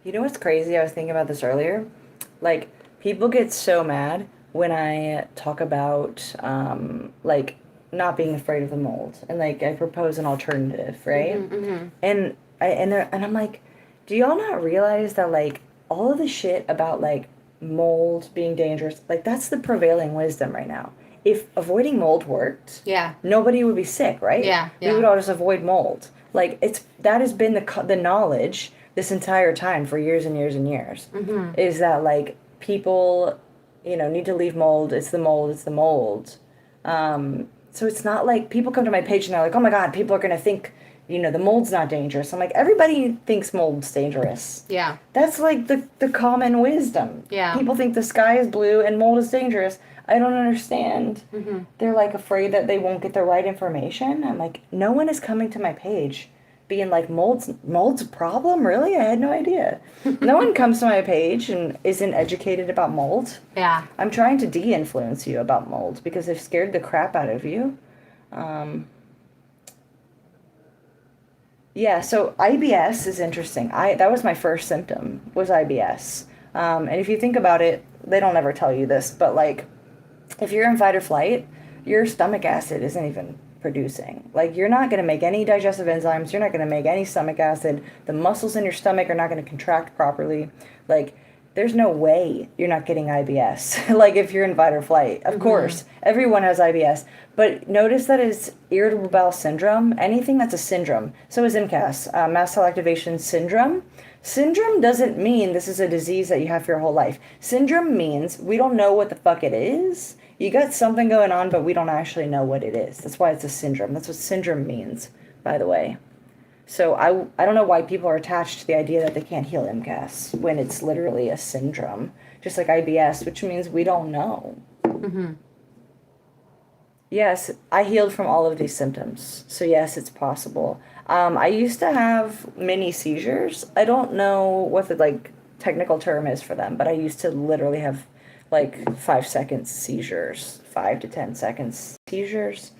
S2: You know what's crazy? I was thinking about this earlier. Like, People get so mad when I talk about like not being afraid of the mold and like I propose an alternative, right? And and I'm like, do y'all not realize that like all of the shit about like mold being dangerous, like that's the prevailing wisdom right now. If avoiding mold worked,
S1: Yeah.
S2: nobody would be sick, right?
S1: Yeah,
S2: We
S1: yeah.
S2: would all just avoid mold. Like that has been the knowledge this entire time for years and years and years. Is that like people, need to leave mold. It's the mold. It's the mold. So it's not like people come to my page and they're like, oh my God, people are gonna think, the mold's not dangerous. I'm like, everybody thinks mold's dangerous.
S1: Yeah.
S2: That's like the common wisdom.
S1: Yeah.
S2: People think the sky is blue and mold is dangerous. I don't understand. They're like afraid that they won't get the right information. I'm like, no one is coming to my page being like, mold's a problem? Really? I had no idea. No one comes to my page and isn't educated about mold.
S1: Yeah.
S2: I'm trying to de-influence you about mold because they've scared the crap out of you. Yeah, so IBS is interesting. That was my first symptom, was IBS. And if you think about it, they don't ever tell you this, but like, if you're in fight or flight, your stomach acid isn't even producing. Like, you're not going to make any digestive enzymes. You're not going to make any stomach acid. The muscles in your stomach are not going to contract properly. Like, there's no way you're not getting IBS. Like, if you're in fight or flight. Of course, everyone has IBS. But notice that it's irritable bowel syndrome. Anything that's a syndrome. So is MCAS, mast cell activation syndrome. Syndrome doesn't mean this is a disease that you have for your whole life. Syndrome means we don't know what the fuck it is. You got something going on, but we don't actually know what it is. That's why it's a syndrome. That's what syndrome means, by the way. So I don't know why people are attached to the idea that they can't heal MCAS when it's literally a syndrome. Just like IBS, which means we don't know. Yes, I healed from all of these symptoms. So yes, it's possible. I used to have mini seizures. I don't know what the technical term is for them, but I used to literally have 5 seconds seizures, 5 to 10 seconds seizures,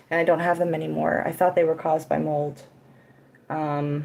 S2: and I don't have them anymore. I thought they were caused by mold, but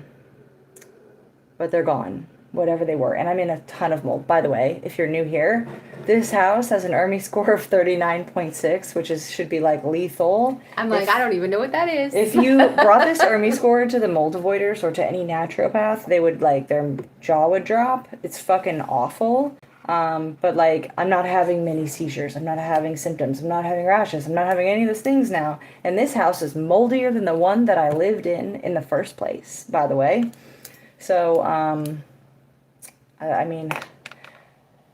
S2: they're gone, whatever they were. And I'm in a ton of mold. By the way, if you're new here, this house has an ERMI score of 39.6, which should be lethal.
S1: I'm I don't even know what that is.
S2: If you brought this ERMI score to the mold avoiders or to any naturopath, they would their jaw would drop. It's fucking awful. But I'm not having many seizures. I'm not having symptoms. I'm not having rashes. I'm not having any of those things now. And this house is moldier than the one that I lived in the first place, by the way. So, I mean,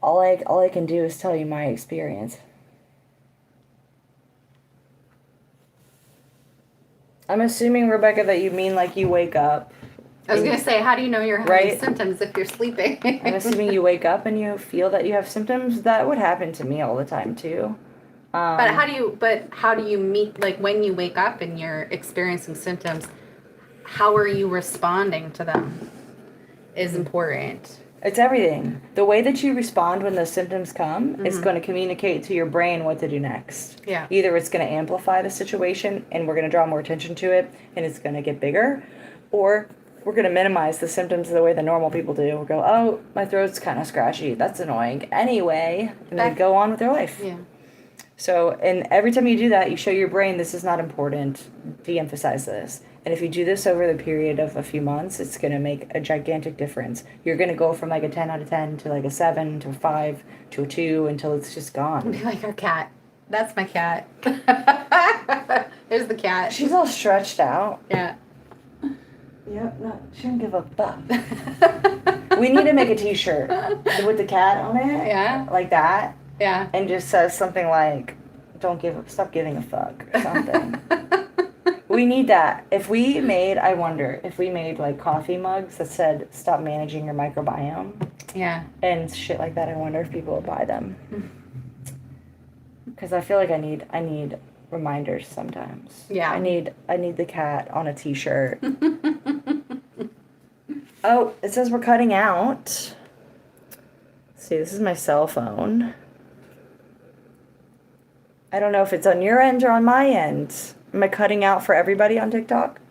S2: all I can do is tell you my experience. I'm assuming, Rebecca, that you mean you wake up.
S1: I was going to say, how do you know you're having symptoms if you're sleeping?
S2: I'm assuming you wake up and you feel that you have symptoms. That would happen to me all the time, too.
S1: But how do you meet, when you wake up and you're experiencing symptoms, how are you responding to them is important.
S2: It's everything. The way that you respond when those symptoms come is going to communicate to your brain what to do next.
S1: Yeah.
S2: Either it's going to amplify the situation and we're going to draw more attention to it and it's going to get bigger, or we're going to minimize the symptoms the way the normal people do. We'll go, oh, my throat's kind of scratchy. That's annoying. Anyway, and they go on with their life.
S1: Yeah.
S2: So, and every time you do that, you show your brain this is not important. De-emphasize this. And if you do this over the period of a few months, it's going to make a gigantic difference. You're going to go from a 10 out of 10 to a 7 to a 5 to a 2 until it's just gone.
S1: Be like our cat. That's my cat. There's the cat.
S2: She's all stretched out.
S1: Yeah.
S2: Yep, no, she didn't give a fuck. We need to make a t-shirt with the cat on it.
S1: Yeah.
S2: Like that.
S1: Yeah.
S2: And just says something like, stop giving a fuck, or something. We need that. I wonder, if we made coffee mugs that said, stop managing your microbiome.
S1: Yeah.
S2: And shit like that, I wonder if people would buy them. Because I feel like I need reminders sometimes.
S1: Yeah.
S2: I need the cat on a t-shirt. Oh, it says we're cutting out. Let's see, this is my cell phone. I don't know if it's on your end or on my end. Am I cutting out for everybody on TikTok?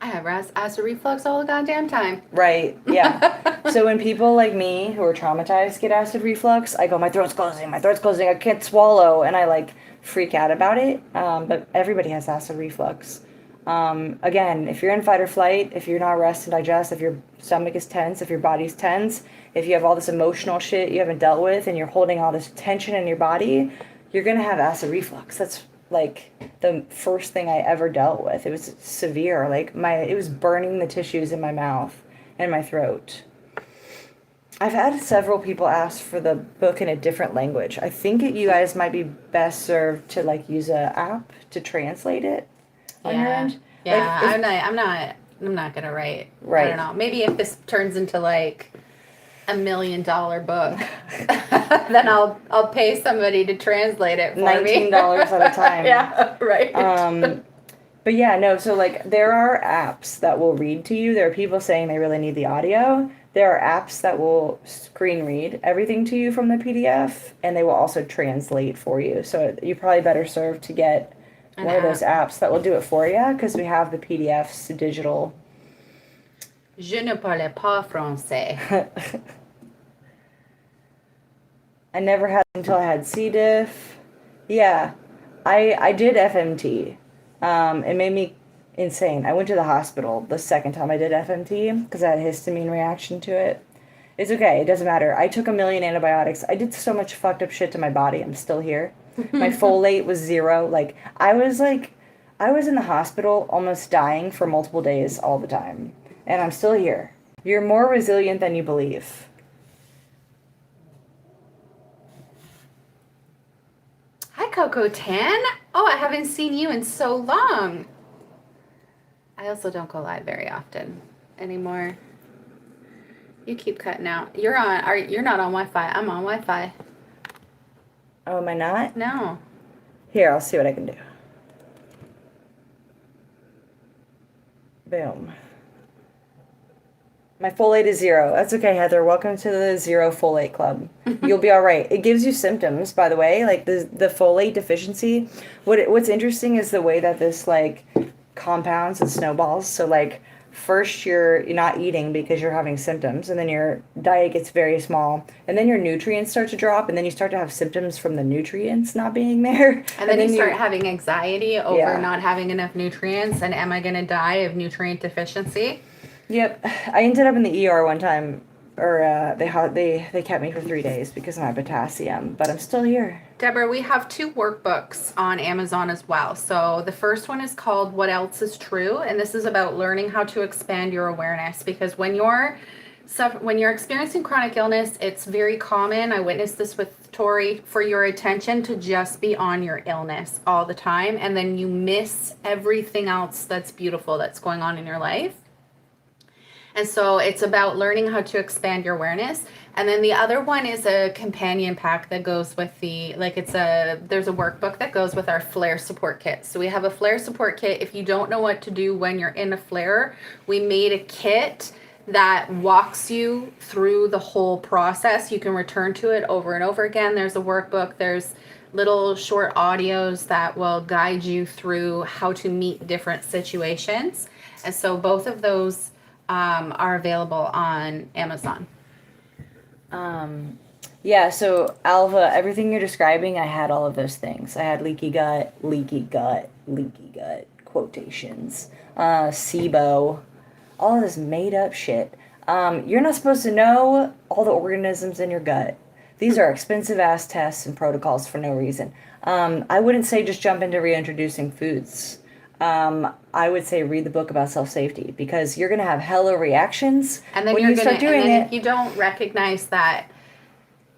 S1: I have acid reflux all the goddamn time.
S2: Right, yeah. So when people like me who are traumatized get acid reflux, I go, my throat's closing, I can't swallow, and I like freak out about it. But everybody has acid reflux. Again, if you're in fight or flight, if you're not rest and digest, if your stomach is tense, if your body's tense, if you have all this emotional shit you haven't dealt with and you're holding all this tension in your body, you're gonna have acid reflux. That's like the first thing I ever dealt with. It was severe. Like it was burning the tissues in my mouth and my throat. I've had several people ask for the book in a different language. I think you guys might be best served to like use a app to translate it on your end.
S1: Yeah,
S2: Like,
S1: I'm not gonna write.
S2: Right.
S1: I don't know. Maybe if this turns into like $1 million book, then I'll pay somebody to translate it for me.
S2: $19 at a time.
S1: Yeah, right.
S2: But yeah, no, so like there are apps that will read to you. There are people saying they really need the audio. There are apps that will screen read everything to you from the PDF, and they will also translate for you. So you probably better serve to get one of those apps that will do it for you, because we have the PDFs digital.
S1: Je ne parle pas français.
S2: I never had until I had C. diff. Yeah, I did FMT. It made me insane. I went to the hospital the second time I did FMT because I had a histamine reaction to it. It's okay. It doesn't matter. I took 1 million antibiotics. I did so much fucked up shit to my body. I'm still here. My folate was 0. Like, I was in the hospital almost dying for multiple days all the time. And I'm still here. You're more resilient than you believe.
S1: Hi, Coco Tan. Oh, I haven't seen you in so long. I also don't go live very often anymore. You keep cutting out. You're not on Wi-Fi. I'm on Wi-Fi.
S2: Oh, am I not?
S1: No.
S2: Here, I'll see what I can do. Boom. My folate is 0. That's okay, Heather. Welcome to the 0 folate club. You'll be all right. It gives you symptoms, by the way, like the folate deficiency. What's interesting is the way that this like compounds and snowballs. So like first you're not eating because you're having symptoms, and then your diet gets very small, and then your nutrients start to drop, and then you start to have symptoms from the nutrients not being there.
S1: And then you start having anxiety over not having enough nutrients, and am I going to die of nutrient deficiency?
S2: Yep. I ended up in the ER one time, or they kept me for 3 days because of my potassium, but I'm still here.
S1: Deborah, we have 2 workbooks on Amazon as well. So the first one is called What Else is True? And this is about learning how to expand your awareness, because when you're experiencing chronic illness, it's very common, I witnessed this with Tori, for your attention to just be on your illness all the time, and then you miss everything else that's beautiful that's going on in your life. And so it's about learning how to expand your awareness. And then the other one is a companion pack that goes with there's a workbook that goes with our flare support kit. So we have a flare support kit. If you don't know what to do when you're in a flare, we made a kit that walks you through the whole process. You can return to it over and over again. There's a workbook. There's little short audios that will guide you through how to meet different situations. And so both of those are available on Amazon.
S2: Yeah, so Alva, everything you're describing, I had all of those things. I had leaky gut, quotations, SIBO, all of this made up shit. You're not supposed to know all the organisms in your gut. These are expensive ass tests and protocols for no reason. I wouldn't say just jump into reintroducing foods. I would say read the book about self-safety, because you're going to have hella reactions
S1: and then
S2: when you start doing it.
S1: If you don't recognize that,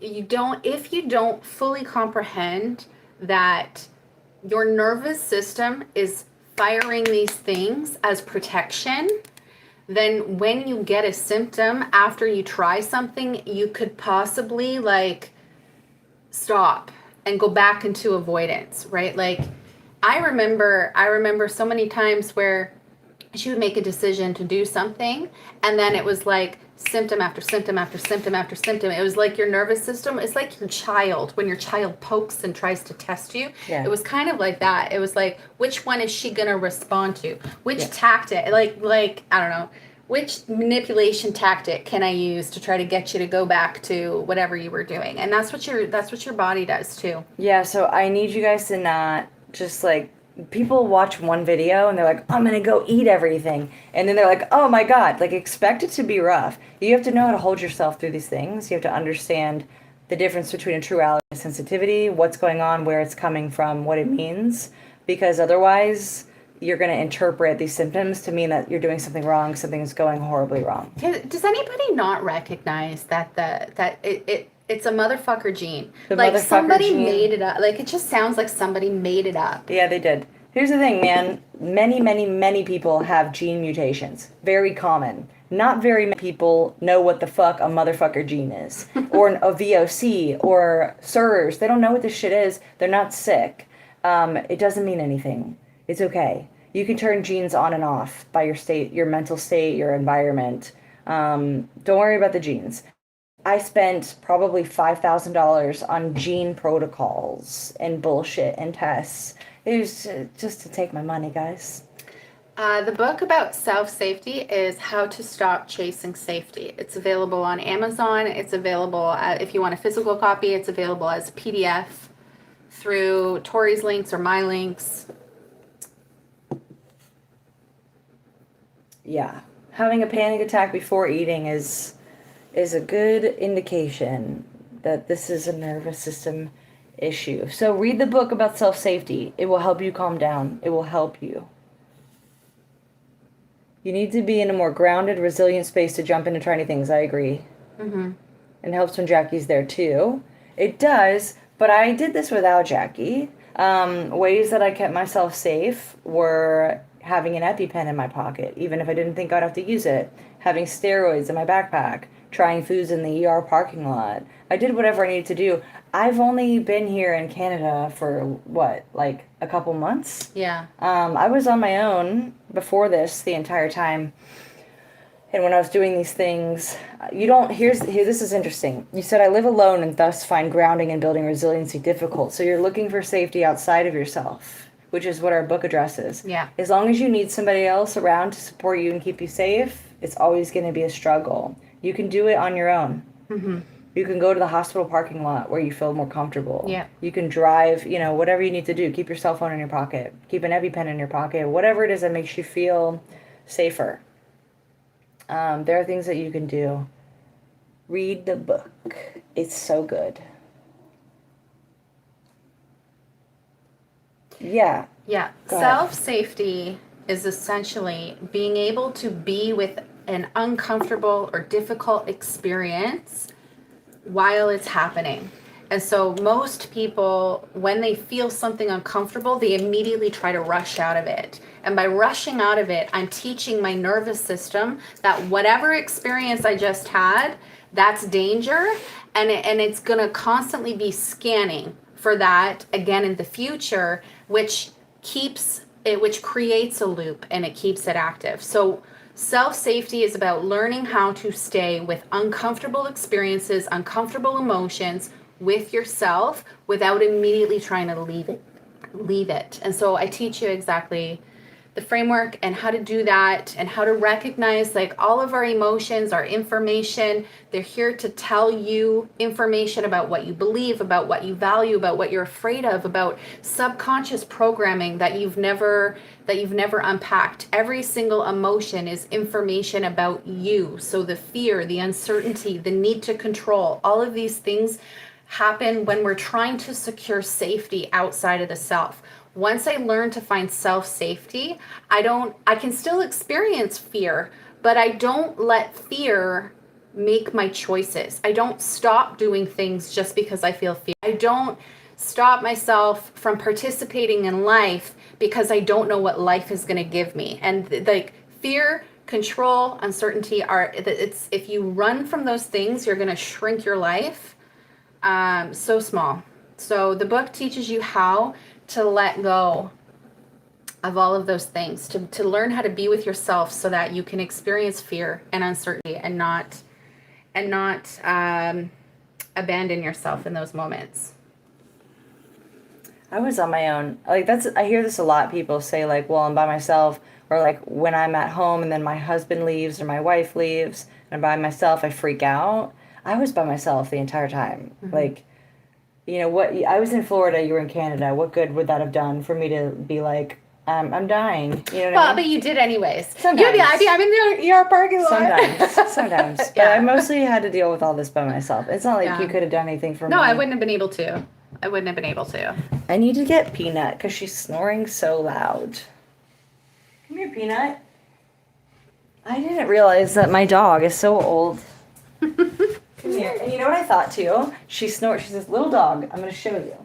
S1: if you don't fully comprehend that your nervous system is firing these things as protection, then when you get a symptom after you try something, you could possibly like stop and go back into avoidance, right? Like, I remember so many times where she would make a decision to do something, and then it was like symptom after symptom after symptom after symptom. It was like your nervous system. It's like your child when your child pokes and tries to test you.
S2: Yeah.
S1: It was kind of like that. It was like, which one is she gonna respond to? Which
S2: Yeah.
S1: tactic? Like I don't know. Which manipulation tactic can I use to try to get you to go back to whatever you were doing? And that's what your body does too.
S2: Yeah, so I need you guys to not just like people watch one video and they're like, I'm gonna go eat everything. And then they're like, oh my God, like expect it to be rough. You have to know how to hold yourself through these things. You have to understand the difference between a true allergy and sensitivity, what's going on, where it's coming from, what it means. Because otherwise, you're going to interpret these symptoms to mean that you're doing something wrong, something's going horribly wrong.
S1: Does anybody not recognize that it's a motherfucker gene?
S2: The
S1: like
S2: motherfucker
S1: somebody
S2: gene.
S1: made it up. Like it just sounds like somebody made it up.
S2: Yeah, they did. Here's the thing, man. Many, many, many people have gene mutations. Very common. Not very many people know what the fuck a motherfucker gene is. Or a VOC or SIRS. They don't know what this shit is. They're not sick. It doesn't mean anything. It's okay. You can turn genes on and off by your state, your mental state, your environment. Don't worry about the genes. I spent probably $5,000 on gene protocols and bullshit and tests. It was just to take my money, guys.
S1: The book about self-safety is How to Stop Chasing Safety. It's available on Amazon. It's available, if you want a physical copy, it's available as a PDF through Tori's links or my links.
S2: Yeah. Having a panic attack before eating is a good indication that this is a nervous system issue. So read the book about self-safety. It will help you calm down. It will help you. You need to be in a more grounded, resilient space to jump in and try new things. I agree.
S1: Mm-hmm.
S2: And it helps when Jackie's there too. It does, but I did this without Jackie. Ways that I kept myself safe were having an EpiPen in my pocket, even if I didn't think I'd have to use it. Having steroids in my backpack. Trying foods in the ER parking lot. I did whatever I needed to do. I've only been here in Canada for, what, like a couple months?
S1: Yeah.
S2: I was on my own before this the entire time. And when I was doing these things, this is interesting. You said, I live alone and thus find grounding and building resiliency difficult. So you're looking for safety outside of yourself, which is what our book addresses.
S1: Yeah.
S2: As long as you need somebody else around to support you and keep you safe, it's always going to be a struggle. You can do it on your own.
S1: Mm-hmm.
S2: You can go to the hospital parking lot where you feel more comfortable.
S1: Yeah.
S2: You can drive, whatever you need to do. Keep your cell phone in your pocket. Keep an EpiPen in your pocket. Whatever it is that makes you feel safer. There are things that you can do. Read the book. It's so good. Yeah.
S1: Yeah. Self-safety is essentially being able to be with an uncomfortable or difficult experience while it's happening. And so most people, when they feel something uncomfortable, they immediately try to rush out of it. And by rushing out of it, I'm teaching my nervous system that whatever experience I just had, that's danger. And it's going to constantly be scanning for that again in the future, which creates a loop and it keeps it active. So self-safety is about learning how to stay with uncomfortable experiences, uncomfortable emotions with yourself without immediately trying to leave it. And so I teach you exactly the framework and how to do that and how to recognize like all of our emotions, our information. They're here to tell you information about what you believe, about what you value, about what you're afraid of, about subconscious programming that you've never unpacked. Every single emotion is information about you. So the fear, the uncertainty, the need to control, all of these things happen when we're trying to secure safety outside of the self. Once I learn to find self-safety, I can still experience fear, but I don't let fear make my choices. I don't stop doing things just because I feel fear. I don't stop myself from participating in life because I don't know what life is going to give me. And like fear, control, uncertainty it's if you run from those things, you're going to shrink your life so small. So the book teaches you how to let go of all of those things, to learn how to be with yourself so that you can experience fear and uncertainty and not and not abandon yourself in those moments.
S2: I was on my own. Like I hear this a lot. People say like, "Well, I'm by myself," or like when I'm at home and then my husband leaves or my wife leaves and I'm by myself, I freak out. I was by myself the entire time.
S1: Mm-hmm.
S2: Like, you know what? I was in Florida. You were in Canada. What good would that have done for me to be like, I'm dying? You know what I mean?
S1: But you did anyways.
S2: Sometimes.
S1: You'd be like, I'm in your parking lot.
S2: Sometimes. But
S1: Yeah.
S2: I mostly had to deal with all this by myself. It's not like you could have done anything for me.
S1: No, I wouldn't have been able to.
S2: I need to get Peanut because she's snoring so loud. Come here, Peanut. I didn't realize that my dog is so old. Come here. And you know what I thought too? She's this little dog. I'm going to show you.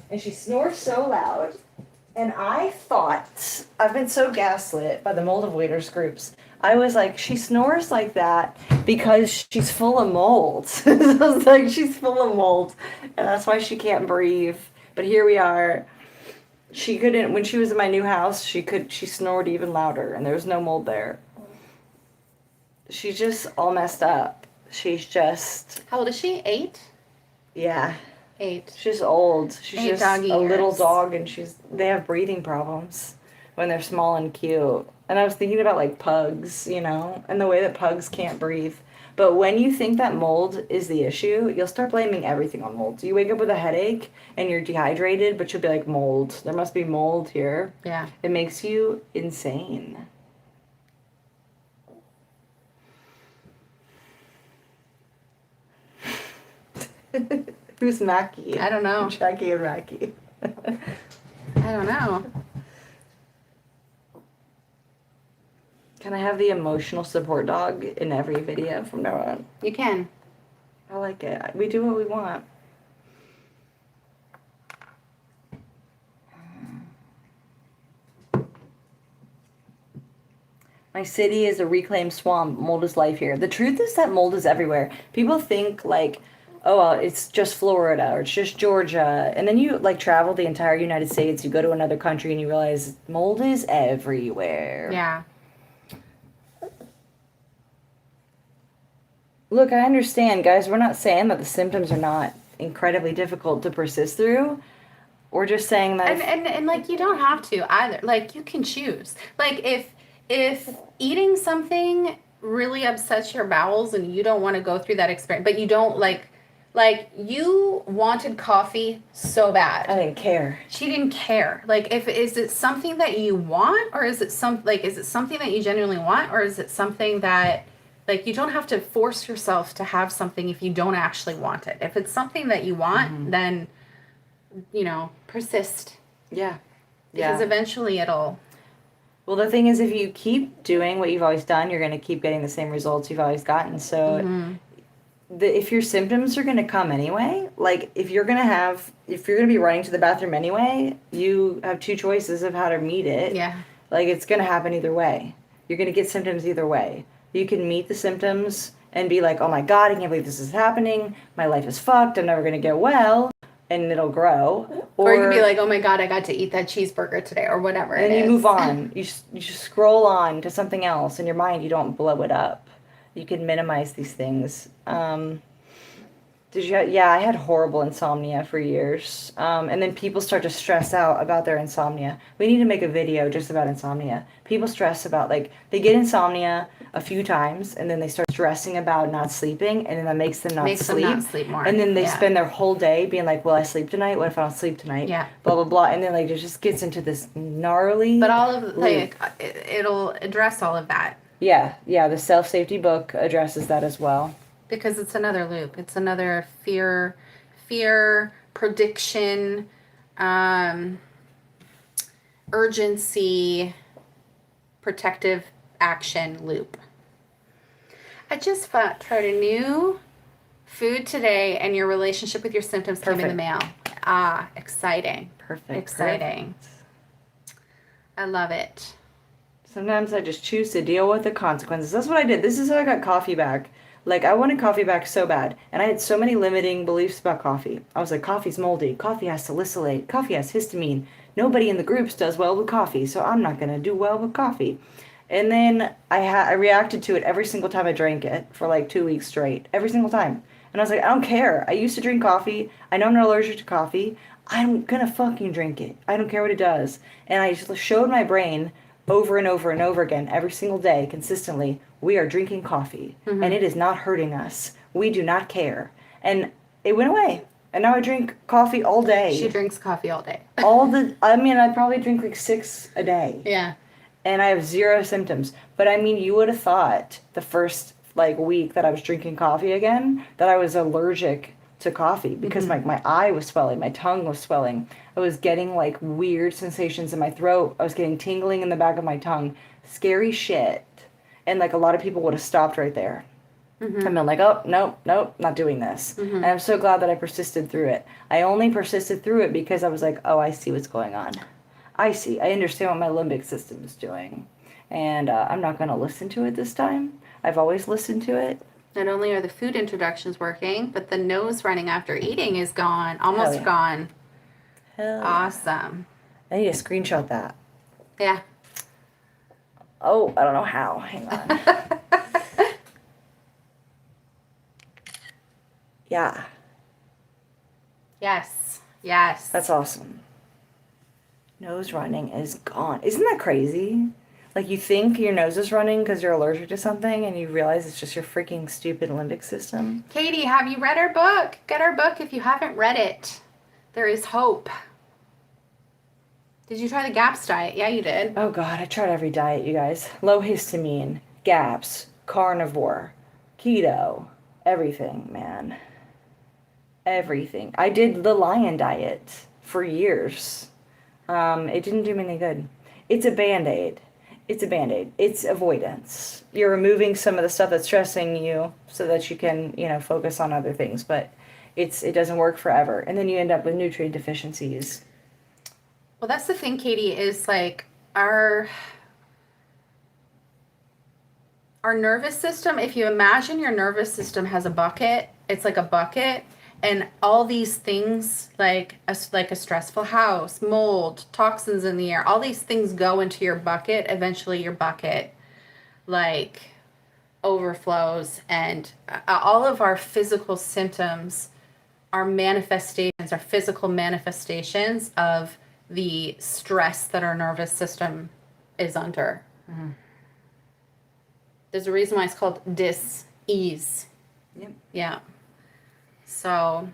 S2: And she snores so loud. And I thought, I've been so gaslit by the mold avoiders groups. I was like, she snores like that because she's full of mold. I was like, she's full of mold. And that's why she can't breathe. But here we are. She couldn't, when she was in my new house, she snored even louder. And there was no mold there. She's just all messed up. She's just...
S1: How old is she? 8?
S2: Yeah.
S1: 8.
S2: She's old. She's
S1: 8
S2: just
S1: doggy
S2: a little
S1: years.
S2: dog, and they have breathing problems when they're small and cute. And I was thinking about like pugs, you know, and the way that pugs can't breathe. But when you think that mold is the issue, you'll start blaming everything on mold. So you wake up with a headache and you're dehydrated, but you'll be like, mold. There must be mold here.
S1: Yeah.
S2: It makes you insane. Who's Mackie?
S1: I don't know.
S2: Jackie and Mackie.
S1: I don't know.
S2: Can I have the emotional support dog in every video from now on?
S1: You can.
S2: I like it. We do what we want. My city is a reclaimed swamp. Mold is life here. The truth is that mold is everywhere. People think like, oh, well, it's just Florida or it's just Georgia. And then you like travel the entire United States. You go to another country and you realize mold is everywhere.
S1: Yeah.
S2: Look, I understand, guys. We're not saying that the symptoms are not incredibly difficult to persist through. We're just saying that...
S1: And like, you don't have to either. Like, you can choose. Like, if eating something really upsets your bowels and you don't want to go through that experience, but you don't, like you wanted coffee so bad.
S2: I didn't care.
S1: She didn't care. Like, is it something that you want, or is it something that you genuinely want, or is it something that... Like, you don't have to force yourself to have something if you don't actually want it. If it's something that you want, then, you know, persist.
S2: Yeah.
S1: Because eventually it'll...
S2: Well, the thing is, if you keep doing what you've always done, you're going to keep getting the same results you've always gotten. So if your symptoms are going to come anyway, like, if you're going to be running to the bathroom anyway, you have 2 choices of how to meet it.
S1: Yeah.
S2: Like, it's going to happen either way. You're going to get symptoms either way. You can meet the symptoms and be like, oh my God, I can't believe this is happening. My life is fucked. I'm never going to get well. And it'll grow.
S1: Or you can be like, oh my God, I got to eat that cheeseburger today, or whatever it is.
S2: And you move on. You just scroll on to something else. In your mind, you don't blow it up. You can minimize these things. I had horrible insomnia for years. And then people start to stress out about their insomnia. We need to make a video just about insomnia. People stress about, like, they get insomnia a few times, and then they start stressing about not sleeping, and then that makes them not sleep
S1: more.
S2: And then they spend their whole day being like, will I sleep tonight? What if I don't sleep tonight?
S1: Yeah.
S2: Blah, blah, blah. And then, like, it just gets into this gnarly...
S1: But all of, like, it'll address all of that.
S2: Yeah, the self-safety book addresses that as well.
S1: Because it's another loop. It's another fear, prediction, urgency, protective action loop. I just tried a new food today, and your relationship with your symptoms came in the mail. Ah, exciting. Exciting. I love it.
S2: Sometimes I just choose to deal with the consequences. That's what I did. This is how I got coffee back. Like, I wanted coffee back so bad, and I had so many limiting beliefs about coffee. I was like, coffee's moldy, coffee has salicylate, coffee has histamine. Nobody in the groups does well with coffee, so I'm not going to do well with coffee. And then I reacted to it every single time I drank it for like 2 weeks straight. Every single time. And I was like, I don't care. I used to drink coffee. I know I'm not allergic to coffee. I'm gonna fucking drink it. I don't care what it does. And I just showed my brain over and over and over again, every single day, consistently, we are drinking coffee. And it is not hurting us. We do not care. And it went away. And now I drink coffee all day.
S1: She drinks coffee all day.
S2: I probably drink like 6 a day.
S1: Yeah.
S2: And I have 0 symptoms. But I mean, you would have thought the first like week that I was drinking coffee again that I was allergic to coffee because my eye was swelling, my tongue was swelling. I was getting like weird sensations in my throat. I was getting tingling in the back of my tongue. Scary shit. And like a lot of people would have stopped right there. I've been like, oh, nope, not doing this. And I'm so glad that I persisted through it. I only persisted through it because I was like, oh, I see what's going on. I see. I understand what my limbic system is doing. And I'm not going to listen to it this time. I've always listened to it.
S1: Not only are the food introductions working, but the nose running after eating is gone. Almost gone.
S2: Hell
S1: Awesome.
S2: I need to screenshot that.
S1: Yeah.
S2: Oh, I don't know how. Hang on. Yeah.
S1: Yes.
S2: That's awesome. Nose running is gone. Isn't that crazy? Like you think your nose is running because you're allergic to something and you realize it's just your freaking stupid limbic system.
S1: Katie, have you read our book? Get our book if you haven't read it. There is hope. Did you try the GAPS diet? Yeah, you did.
S2: Oh God, I tried every diet, you guys. Low histamine, GAPS, carnivore, keto, everything, man. Everything. I did the lion diet for years. It didn't do me any good. It's a Band-Aid. It's avoidance. You're removing some of the stuff that's stressing you so that you can, focus on other things. But it doesn't work forever. And then you end up with nutrient deficiencies.
S1: Well, that's the thing, Katie, is like our nervous system, if you imagine your nervous system has a bucket, it's like a bucket. And all these things, like a stressful house, mold, toxins in the air, all these things go into your bucket. Eventually your bucket, like, overflows. And all of our physical symptoms are manifestations, are physical manifestations of the stress that our nervous system is under. There's a reason why it's called dis-ease.
S2: Yep.
S1: Yeah. So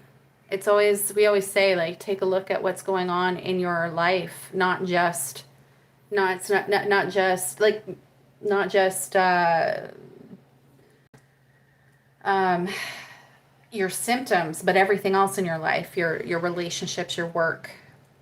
S1: we always say, like, take a look at what's going on in your life, not just your symptoms, but everything else in your life, your relationships, your work.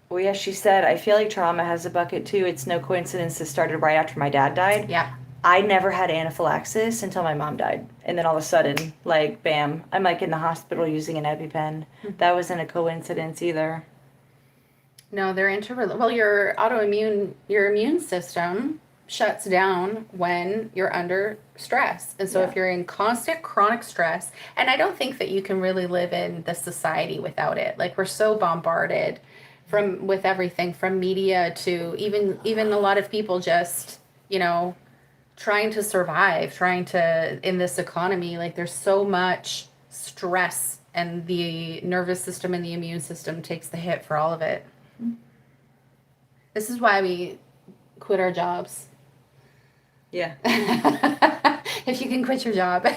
S2: Well, yeah, she said, I feel like trauma has a bucket too. It's no coincidence this started right after my dad died.
S1: Yeah.
S2: I never had anaphylaxis until my mom died. And then all of a sudden, like, bam, I'm like in the hospital using an EpiPen. That wasn't a coincidence either.
S1: No, they're interrelated. Well, your immune system shuts down when you're under stress. And so if you're in constant chronic stress, and I don't think that you can really live in this society without it. Like, we're so bombarded with everything from media to even a lot of people just, trying to survive, in this economy. Like, there's so much stress, and the nervous system and the immune system takes the hit for all of it. This is why we quit our jobs.
S2: Yeah.
S1: If you can quit your job,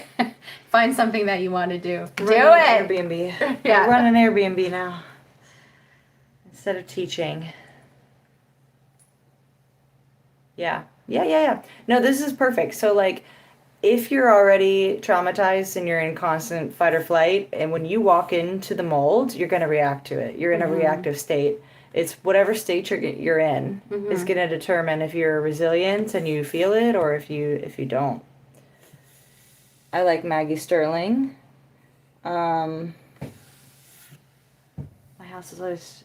S1: find something that you want to do.
S2: Run an Airbnb.
S1: Yeah.
S2: Run an Airbnb now. Instead of teaching. Yeah. No, this is perfect. So, like, if you're already traumatized and you're in constant fight or flight, and when you walk into the mold, you're going to react to it. You're in a reactive state. It's whatever state you're in is going to determine if you're resilient and you feel it, or if you don't. I like Maggie Sterling. My house is always...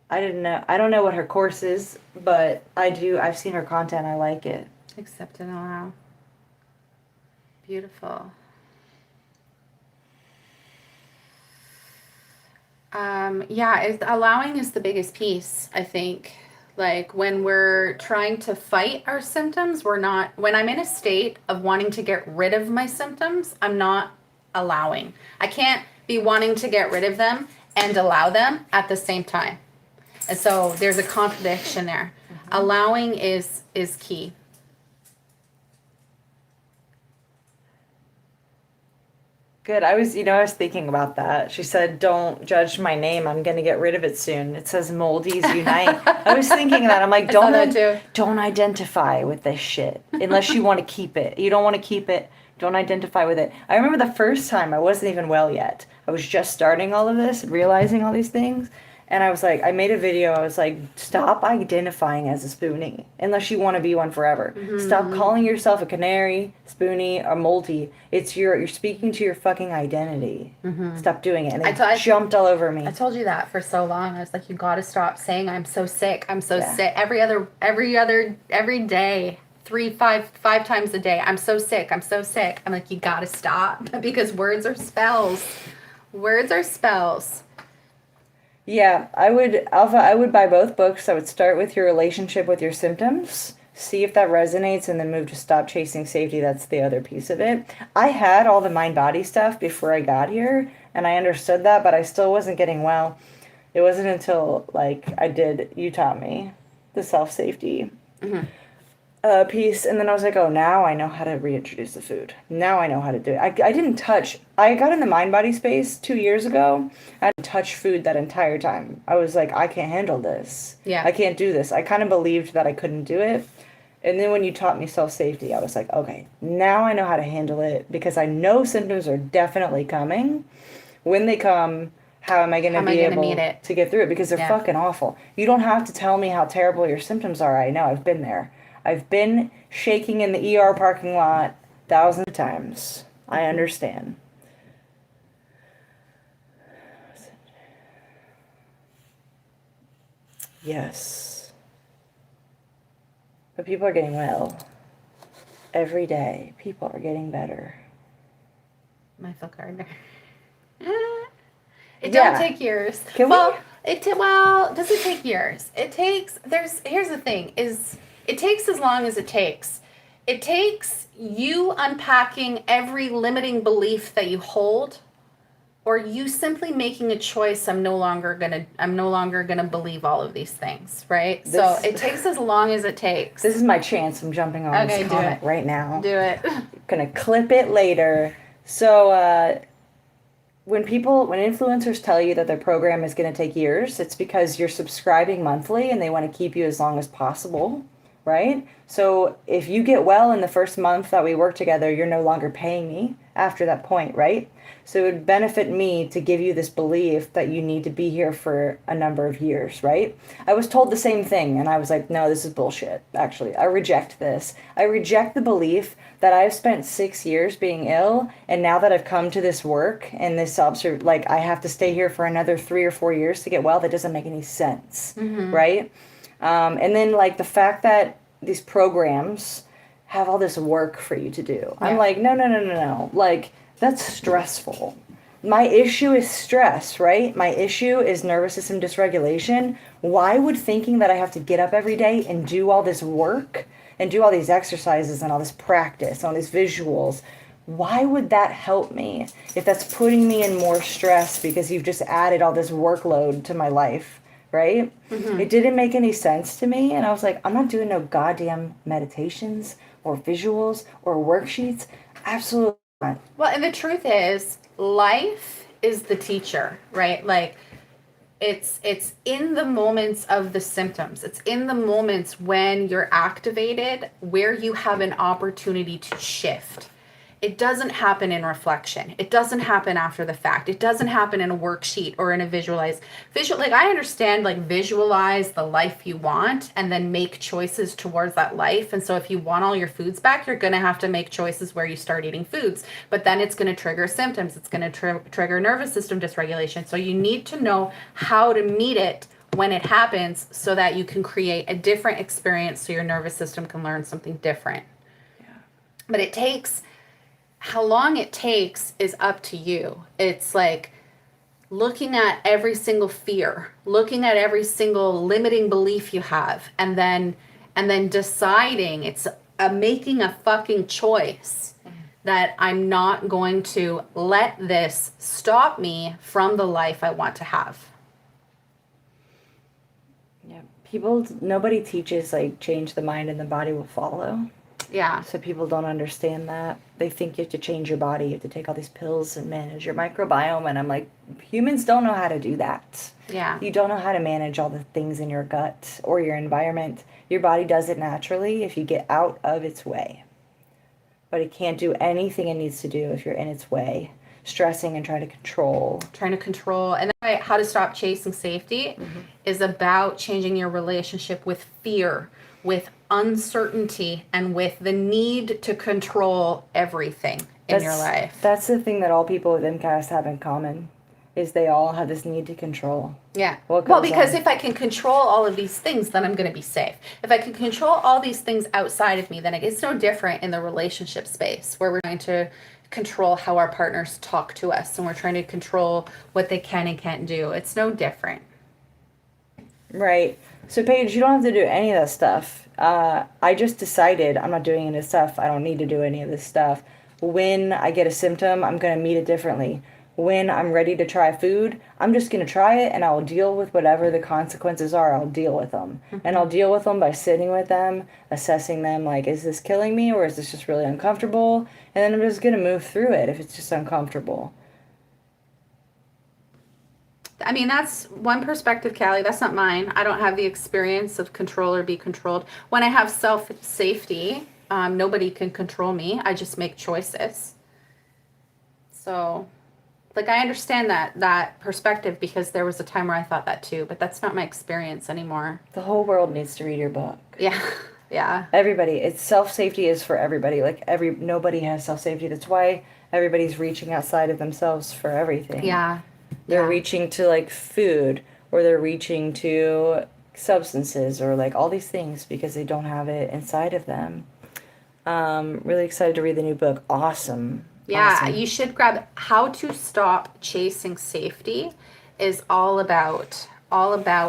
S2: I don't know what her course is, but I've seen her content. I like it.
S1: Accept and allow. Beautiful. Allowing is the biggest piece, I think. Like when we're trying to fight our symptoms, we're not, when I'm in a state of wanting to get rid of my symptoms, I'm not allowing. I can't be wanting to get rid of them and allow them at the same time. And so there's a contradiction there. Allowing is key.
S2: Good. I was thinking about that. She said, "Don't judge my name. I'm gonna get rid of it soon." It says "Moldies Unite." I was thinking that. I'm like,
S1: I saw that
S2: don't
S1: too.
S2: don't identify with this shit unless you want to keep it. You don't want to keep it. Don't identify with it. I remember the first time I wasn't even well yet. I was just starting all of this, realizing all these things, and I was like, I made a video. I was like, stop identifying as a spoonie unless you want to be one forever. Stop calling yourself a canary, spoonie, or moldy. You're speaking to your fucking identity. Stop doing it. And it jumped all over me.
S1: I told you that for so long. I was like, you got to stop saying I'm so sick. I'm so
S2: Yeah.
S1: sick. Every day, five times a day. I'm so sick. I'm so sick. I'm like, you got to stop because words are spells. Words are spells.
S2: Yeah, I would buy both books. I would start with your relationship with your symptoms, see if that resonates, and then move to Stop Chasing Safety. That's the other piece of it. I had all the mind body stuff before I got here, and I understood that, but I still wasn't getting well. It wasn't until like you taught me the self safety piece, and then I was like, oh, now I know how to reintroduce the food. Now I know how to do it. I didn't touch. I got in the mind body space 2 years ago. I didn't touch food that entire time. I was like, I can't handle this.
S1: Yeah.
S2: I can't do this. I kind of believed that I couldn't do it. And then when you taught me self safety, I was like, okay, now I know how to handle it because I know symptoms are definitely coming. When they come, how am I going to be able to get through it? Because they're fucking awful. You don't have to tell me how terrible your symptoms are. I know. I've been there. I've been shaking in the ER parking lot thousands of times. I understand. Yes. But people are getting well. Every day, people are getting better.
S1: My Phil Gardner. It don't take years.
S2: Can
S1: well, does it take years? Here's the thing, it takes as long as it takes. It takes you unpacking every limiting belief that you hold, or you simply making a choice. I'm no longer gonna believe all of these things, right? So it takes as long as it takes.
S2: This is my chance. I'm jumping on this comment right now.
S1: Do it.
S2: Gonna clip it later. So when influencers tell you that their program is going to take years, it's because you're subscribing monthly and they want to keep you as long as possible, right? So if you get well in the first month that we work together, you're no longer paying me after that point, right? So it would benefit me to give you this belief that you need to be here for a number of years, right? I was told the same thing and I was like, no, this is bullshit. Actually, I reject this. I reject the belief that I've spent 6 years being ill, and now that I've come to this work and this like I have to stay here for another 3 or 4 years to get well. That doesn't make any sense, right? And then like the fact that these programs have all this work for you to do. Yeah. I'm like, no. Like that's stressful. My issue is stress, right? My issue is nervous system dysregulation. Why would thinking that I have to get up every day and do all this work and do all these exercises and all this practice, all these visuals, why would that help me if that's putting me in more stress because you've just added all this workload to my life, right? It didn't make any sense to me, and I was like, I'm not doing no goddamn meditations or visuals or worksheets. Absolutely not.
S1: Well, and the truth is, life is the teacher, right? Like, it's in the moments of the symptoms. It's in the moments when you're activated where you have an opportunity to shift. It doesn't happen in reflection. It doesn't happen after the fact. It doesn't happen in a worksheet or in a like I understand, like visualize the life you want and then make choices towards that life. And so if you want all your foods back, you're going to have to make choices where you start eating foods, but then it's going to trigger symptoms. It's going to trigger nervous system dysregulation. So you need to know how to meet it when it happens so that you can create a different experience so your nervous system can learn something different. Yeah. But it takes, how long it takes is up to you. It's like looking at every single fear, looking at every single limiting belief you have, and then deciding it's making a fucking choice that I'm not going to let this stop me from the life I want to have.
S2: Yeah, nobody teaches like change the mind and the body will follow.
S1: Yeah.
S2: So people don't understand that. They think you have to change your body, you have to take all these pills and manage your microbiome. And I'm like, humans don't know how to do that.
S1: Yeah.
S2: You don't know how to manage all the things in your gut or your environment. Your body does it naturally if you get out of its way. But it can't do anything it needs to do if you're in its way, stressing and trying to control.
S1: And then how to stop chasing safety is about changing your relationship with fear, with uncertainty, and with the need to control everything in your life.
S2: That's the thing that all people with MCAS have in common, is they all have this need to control.
S1: Yeah. Well, because if I can control all of these things, then I'm going to be safe. If I can control all these things outside of me, then it's no different in the relationship space where we're trying to control how our partners talk to us and we're trying to control what they can and can't do. It's no different.
S2: Right. So, Paige, you don't have to do any of that stuff. I just decided I'm not doing any of this stuff. I don't need to do any of this stuff. When I get a symptom, I'm going to meet it differently. When I'm ready to try food, I'm just going to try it and I will deal with whatever the consequences are. I'll deal with them. And I'll deal with them by sitting with them, assessing them like, is this killing me or is this just really uncomfortable? And then I'm just going to move through it if it's just uncomfortable.
S1: I mean, that's one perspective, Callie. That's not mine. I don't have the experience of control or be controlled. When I have self-safety, nobody can control me. I just make choices. So, like, I understand that perspective because there was a time where I thought that too, but that's not my experience anymore.
S2: The whole world needs to read your book.
S1: Yeah. Yeah.
S2: Everybody. It's self-safety is for everybody. Like, nobody has self-safety. That's why everybody's reaching outside of themselves for everything.
S1: Yeah.
S2: They're reaching to like food or they're reaching to substances or like all these things because they don't have it inside of them. Really excited to read the new book. Awesome.
S1: Yeah,
S2: Awesome.
S1: You should grab How to Stop Chasing Safety is all about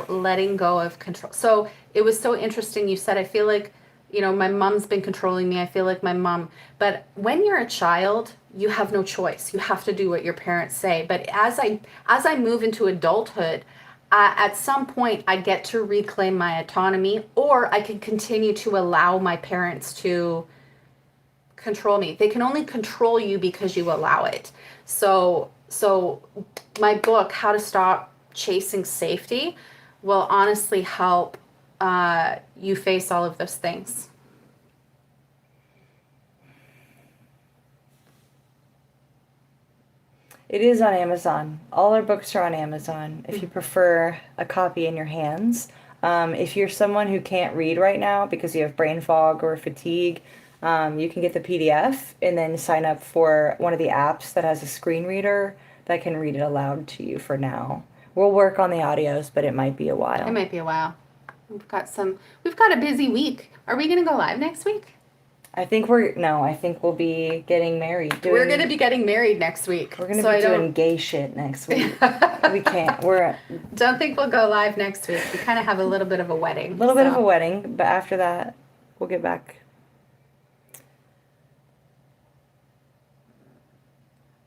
S1: letting go of control. So it was so interesting. You said, I feel like, my mom's been controlling me. I feel like my mom, but when you're a child, you have no choice. You have to do what your parents say. But as I move into adulthood, at some point I get to reclaim my autonomy, or I can continue to allow my parents to control me. They can only control you because you allow it. So my book, How to Stop Chasing Safety, will honestly help you face all of those things.
S2: It is on Amazon. All our books are on Amazon if you prefer a copy in your hands. If you're someone who can't read right now because you have brain fog or fatigue, you can get the PDF and then sign up for one of the apps that has a screen reader that can read it aloud to you for now. We'll work on the audios, but it might be a while.
S1: It might be a while. We've got a busy week. Are we going to go live next week?
S2: I think we'll be getting married.
S1: We're going to be getting married next week.
S2: We're going to be doing gay shit next week. We can't.
S1: Don't think we'll go live next week. We kind of have a little bit of a wedding.
S2: A little bit of a wedding, but after that, we'll get back.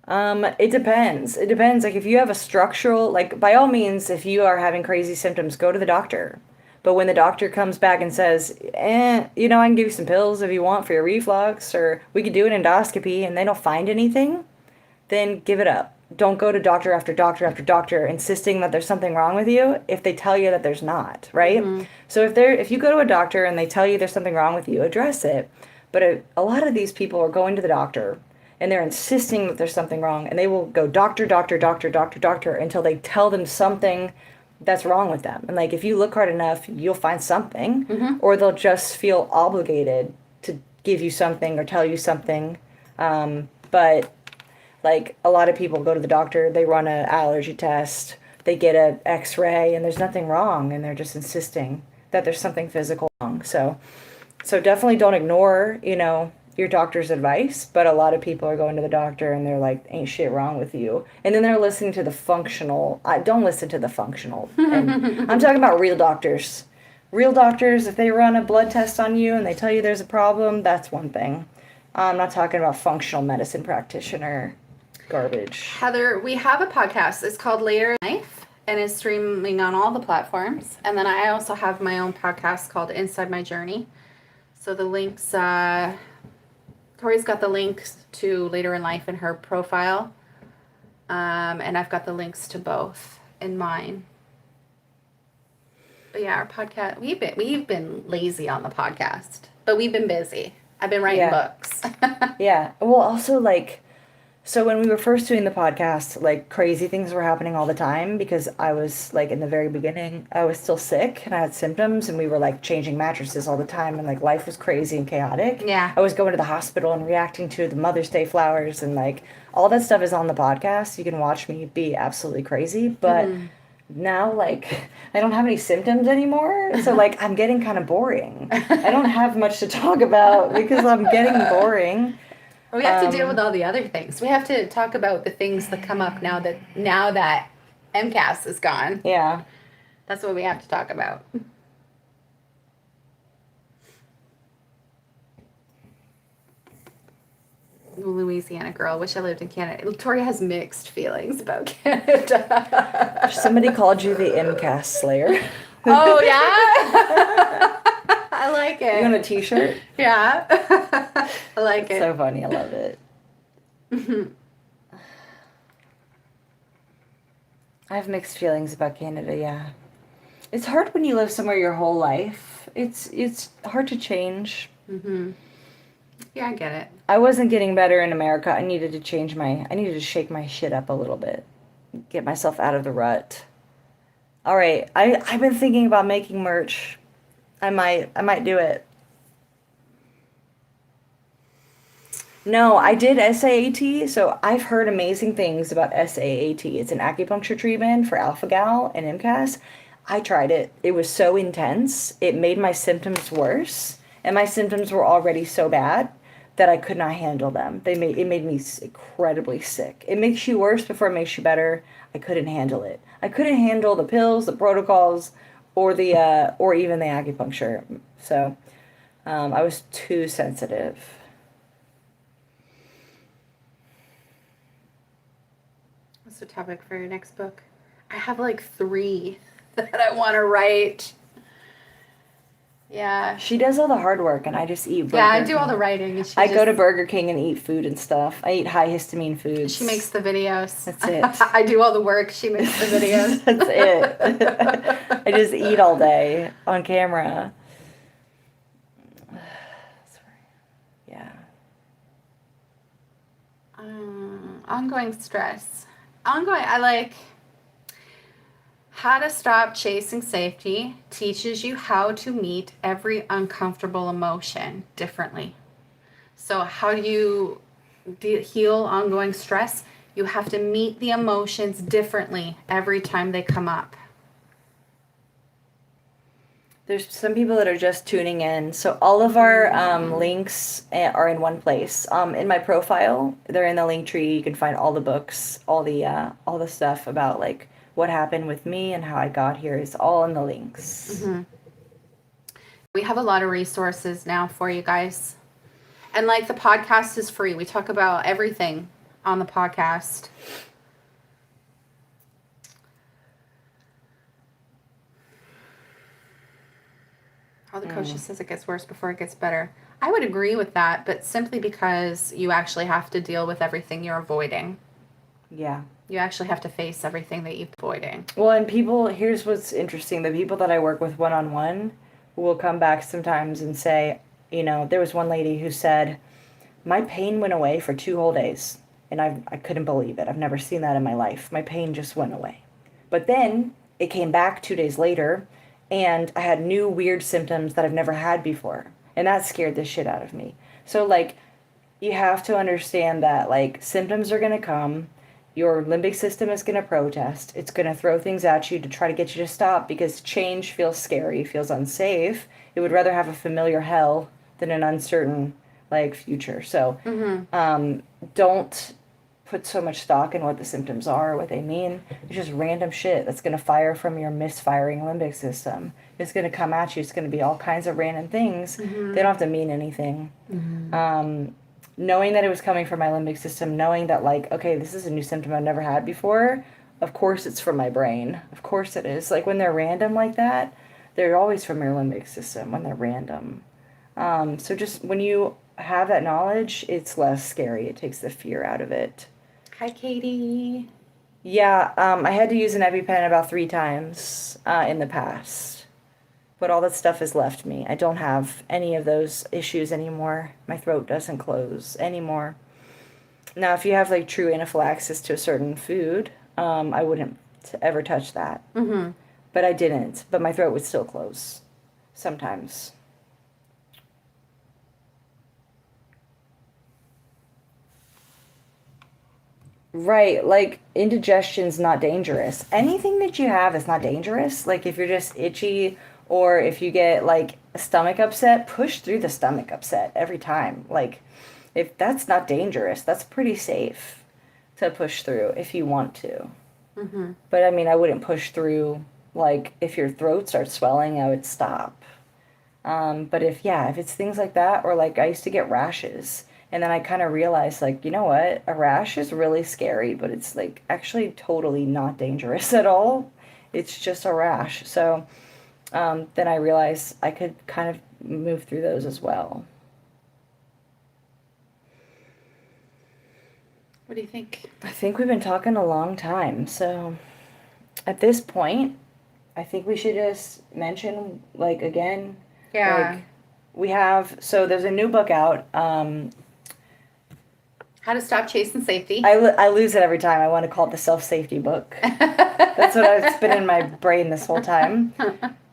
S2: It depends. It depends. Like, if you have a structural, like, by all means, if you are having crazy symptoms, go to the doctor. But when the doctor comes back and says, I can give you some pills if you want for your reflux, or we could do an endoscopy, and they don't find anything, then give it up. Don't go to doctor after doctor after doctor insisting that there's something wrong with you if they tell you that there's not, right? Mm-hmm. So if you go to a doctor and they tell you there's something wrong with you, address it. But a lot of these people are going to the doctor and they're insisting that there's something wrong, and they will go doctor, doctor, doctor, doctor, doctor until they tell them something that's wrong with them. And like, if you look hard enough, you'll find something, or they'll just feel obligated to give you something or tell you something. But like, a lot of people go to the doctor, they run an allergy test, they get an x-ray, and there's nothing wrong, and they're just insisting that there's something physical wrong. So definitely don't ignore, your doctor's advice, but a lot of people are going to the doctor and they're like, ain't shit wrong with you. And then they're listening to the functional. Don't listen to the functional. And I'm talking about real doctors. Real doctors, if they run a blood test on you and they tell you there's a problem, that's one thing. I'm not talking about functional medicine practitioner garbage.
S1: Heather, we have a podcast. It's called Later in Life and is streaming on all the platforms. And then I also have my own podcast called Inside My Journey. So the links, Tori's got the links to Later in Life in her profile. And I've got the links to both in mine. But yeah, our podcast, we've been lazy on the podcast, but we've been busy. I've been writing books.
S2: Yeah. Well, also, like, so when we were first doing the podcast, like, crazy things were happening all the time because I was, like, in the very beginning, I was still sick and I had symptoms and we were, like, changing mattresses all the time and, like, life was crazy and chaotic.
S1: Yeah.
S2: I was going to the hospital and reacting to the Mother's Day flowers and, like, all that stuff is on the podcast. You can watch me be absolutely crazy, but now, like, I don't have any symptoms anymore, so, like, I'm getting kind of boring. I don't have much to talk about because I'm getting boring.
S1: We have to deal with all the other things. We have to talk about the things that come up now that MCAS is gone.
S2: Yeah.
S1: That's what we have to talk about. Louisiana girl. Wish I lived in Canada. Tori has mixed feelings about Canada.
S2: Somebody called you the MCAS Slayer.
S1: Oh, yeah? I like it.
S2: You want a t-shirt?
S1: Yeah. I like it.
S2: So funny. I love it. I have mixed feelings about Canada, yeah. It's hard when you live somewhere your whole life. It's hard to change.
S1: Yeah, I get it.
S2: I wasn't getting better in America. I needed to shake my shit up a little bit. Get myself out of the rut. All right, I've been thinking about making merch. I might do it. No, I did SAAT, so I've heard amazing things about SAAT. It's an acupuncture treatment for alpha-gal and MCAS. I tried it. It was so intense. It made my symptoms worse, and my symptoms were already so bad that I could not handle them. It made me incredibly sick. It makes you worse before it makes you better. I couldn't handle it. I couldn't handle the pills, the protocols, or even the acupuncture. So I was too sensitive.
S1: What's the topic for your next book? I have like 3 that I want to write. Yeah.
S2: She does all the hard work, and I just eat Burger
S1: Yeah, I do
S2: King.
S1: all the writing. And
S2: I go to Burger King and eat food and stuff. I eat high histamine foods.
S1: She makes the videos.
S2: That's it.
S1: I do all the work. She makes the videos.
S2: That's it. I just eat all day on camera. Yeah.
S1: Ongoing stress. I like How to Stop Chasing Safety teaches you how to meet every uncomfortable emotion differently. So how do you heal ongoing stress? You have to meet the emotions differently every time they come up.
S2: There's some people that are just tuning in. So all of our links are in one place. In my profile, they're in the link tree. You can find all the books, all the stuff about like what happened with me and how I got here is all in the links.
S1: We have a lot of resources now for you guys. And like the podcast is free. We talk about everything on the podcast. All the coaches says it gets worse before it gets better. I would agree with that, but simply because you actually have to deal with everything you're avoiding.
S2: Yeah.
S1: You actually have to face everything that you're avoiding.
S2: Well, and here's what's interesting. The people that I work with one-on-one will come back sometimes and say, you know, there was one lady who said, my pain went away for 2 whole days. And I couldn't believe it. I've never seen that in my life. My pain just went away. But then it came back 2 days later, and I had new weird symptoms that I've never had before. And that scared the shit out of me. So, like, you have to understand that, like, symptoms are going to come. Your limbic system is going to protest. It's going to throw things at you to try to get you to stop because change feels scary, feels unsafe. It would rather have a familiar hell than an uncertain like future. So
S1: Mm-hmm.
S2: don't put so much stock in what the symptoms are, what they mean. It's just random shit that's going to fire from your misfiring limbic system. It's going to come at you. It's going to be all kinds of random things.
S1: Mm-hmm.
S2: They don't have to mean anything.
S1: Mm-hmm.
S2: Knowing that it was coming from my limbic system, knowing that, like, okay, this is a new symptom I've never had before, of course it's from my brain. Of course it is. Like, when they're random like that, they're always from your limbic system when they're random. So just when you have that knowledge, it's less scary. It takes the fear out of it.
S1: Hi, Katie.
S2: Yeah, I had to use an EpiPen about 3 times in the past. But all that stuff has left me. I don't have any of those issues anymore. My throat doesn't close anymore. Now, if you have like true anaphylaxis to a certain food, I wouldn't ever touch that.
S1: Mm-hmm.
S2: But I didn't. But my throat would still close sometimes. Right, like indigestion's not dangerous. Anything that you have is not dangerous. Like if you're just itchy or if you get like a stomach upset, push through the stomach upset every time. Like if that's not dangerous, that's pretty safe to push through if you want to.
S1: Mm-hmm.
S2: But I mean, I wouldn't push through like if your throat starts swelling, I would stop. But if it's things like that, or like I used to get rashes, and then I kind of realized, like, you know what? A rash is really scary, but it's like actually totally not dangerous at all. It's just a rash. So then I realized I could kind of move through those as well.
S1: What do you think?
S2: I think we've been talking a long time. So at this point, I think we should just mention, like, again,
S1: Yeah.
S2: like, we have, so there's a new book out.
S1: How to Stop Chasing Safety.
S2: I lose it every time. I want to call it the self-safety book. That's what it's been in my brain this whole time.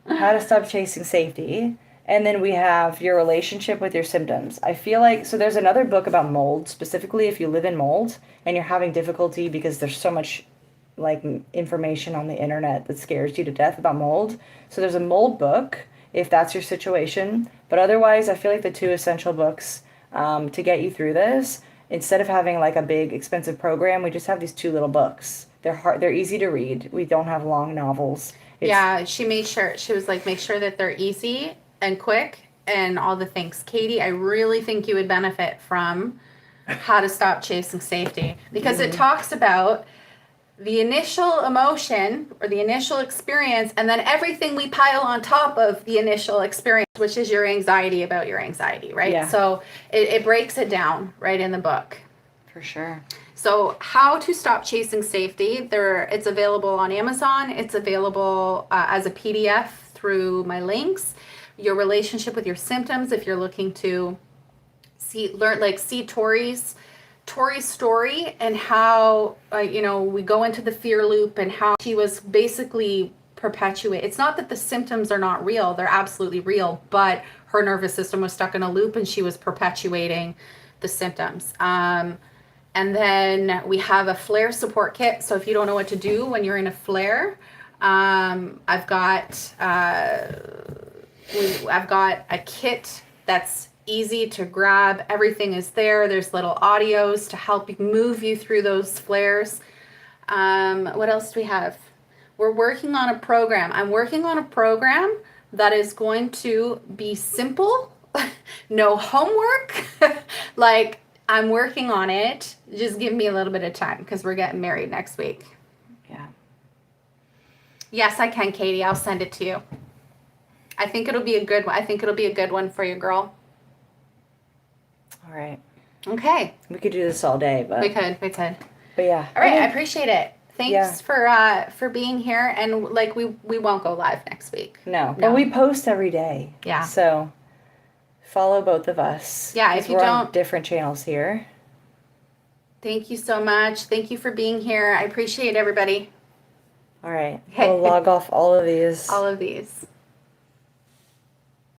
S2: How to Stop Chasing Safety. And then we have Your Relationship with Your Symptoms. I feel like, so there's another book about mold, specifically if you live in mold and you're having difficulty because there's so much like information on the internet that scares you to death about mold. So there's a mold book if that's your situation. But otherwise, I feel like the two essential books to get you through this, instead of having like a big expensive program, we just have these two little books. They're easy to read. We don't have long novels.
S1: Yeah, she was like, make sure that they're easy and quick and all the things. Katie, I really think you would benefit from How to Stop Chasing Safety because it talks about the initial emotion or the initial experience and then everything we pile on top of the initial experience, which is your anxiety about your anxiety, right?
S2: Yeah.
S1: So it breaks it down right in the book.
S2: For sure.
S1: So How to Stop Chasing Safety, it's available on Amazon. It's available as a PDF through my links. Your Relationship with Your Symptoms, if you're looking to see Tori's story and how we go into the fear loop and how she was basically it's not that the symptoms are not real, they're absolutely real, but her nervous system was stuck in a loop and she was perpetuating the symptoms. And then we have a flare support kit, so if you don't know what to do when you're in a flare, I've got a kit that's easy to grab. Everything is there. There's little audios to help move you through those flares. What else do we have? We're working on a program. I'm working on a program that is going to be simple, no homework. Like, I'm working on it. Just give me a little bit of time because we're getting married next week.
S2: Yeah.
S1: Yes, I can, Katie. I'll send it to you. I think it'll be a good one. I think it'll be a good one for you, girl.
S2: All right.
S1: Okay.
S2: We could do this all day, but
S1: We could.
S2: But yeah.
S1: All right.
S2: Okay.
S1: I appreciate it. Thanks for being here. And like we won't go live next week.
S2: No, but we post every day.
S1: Yeah.
S2: So follow both of us.
S1: Yeah, if you
S2: we're
S1: don't-
S2: on different channels here.
S1: Thank you so much. Thank you for being here. I appreciate everybody.
S2: All right.
S1: Okay.
S2: We'll log off all of these.
S1: All of these.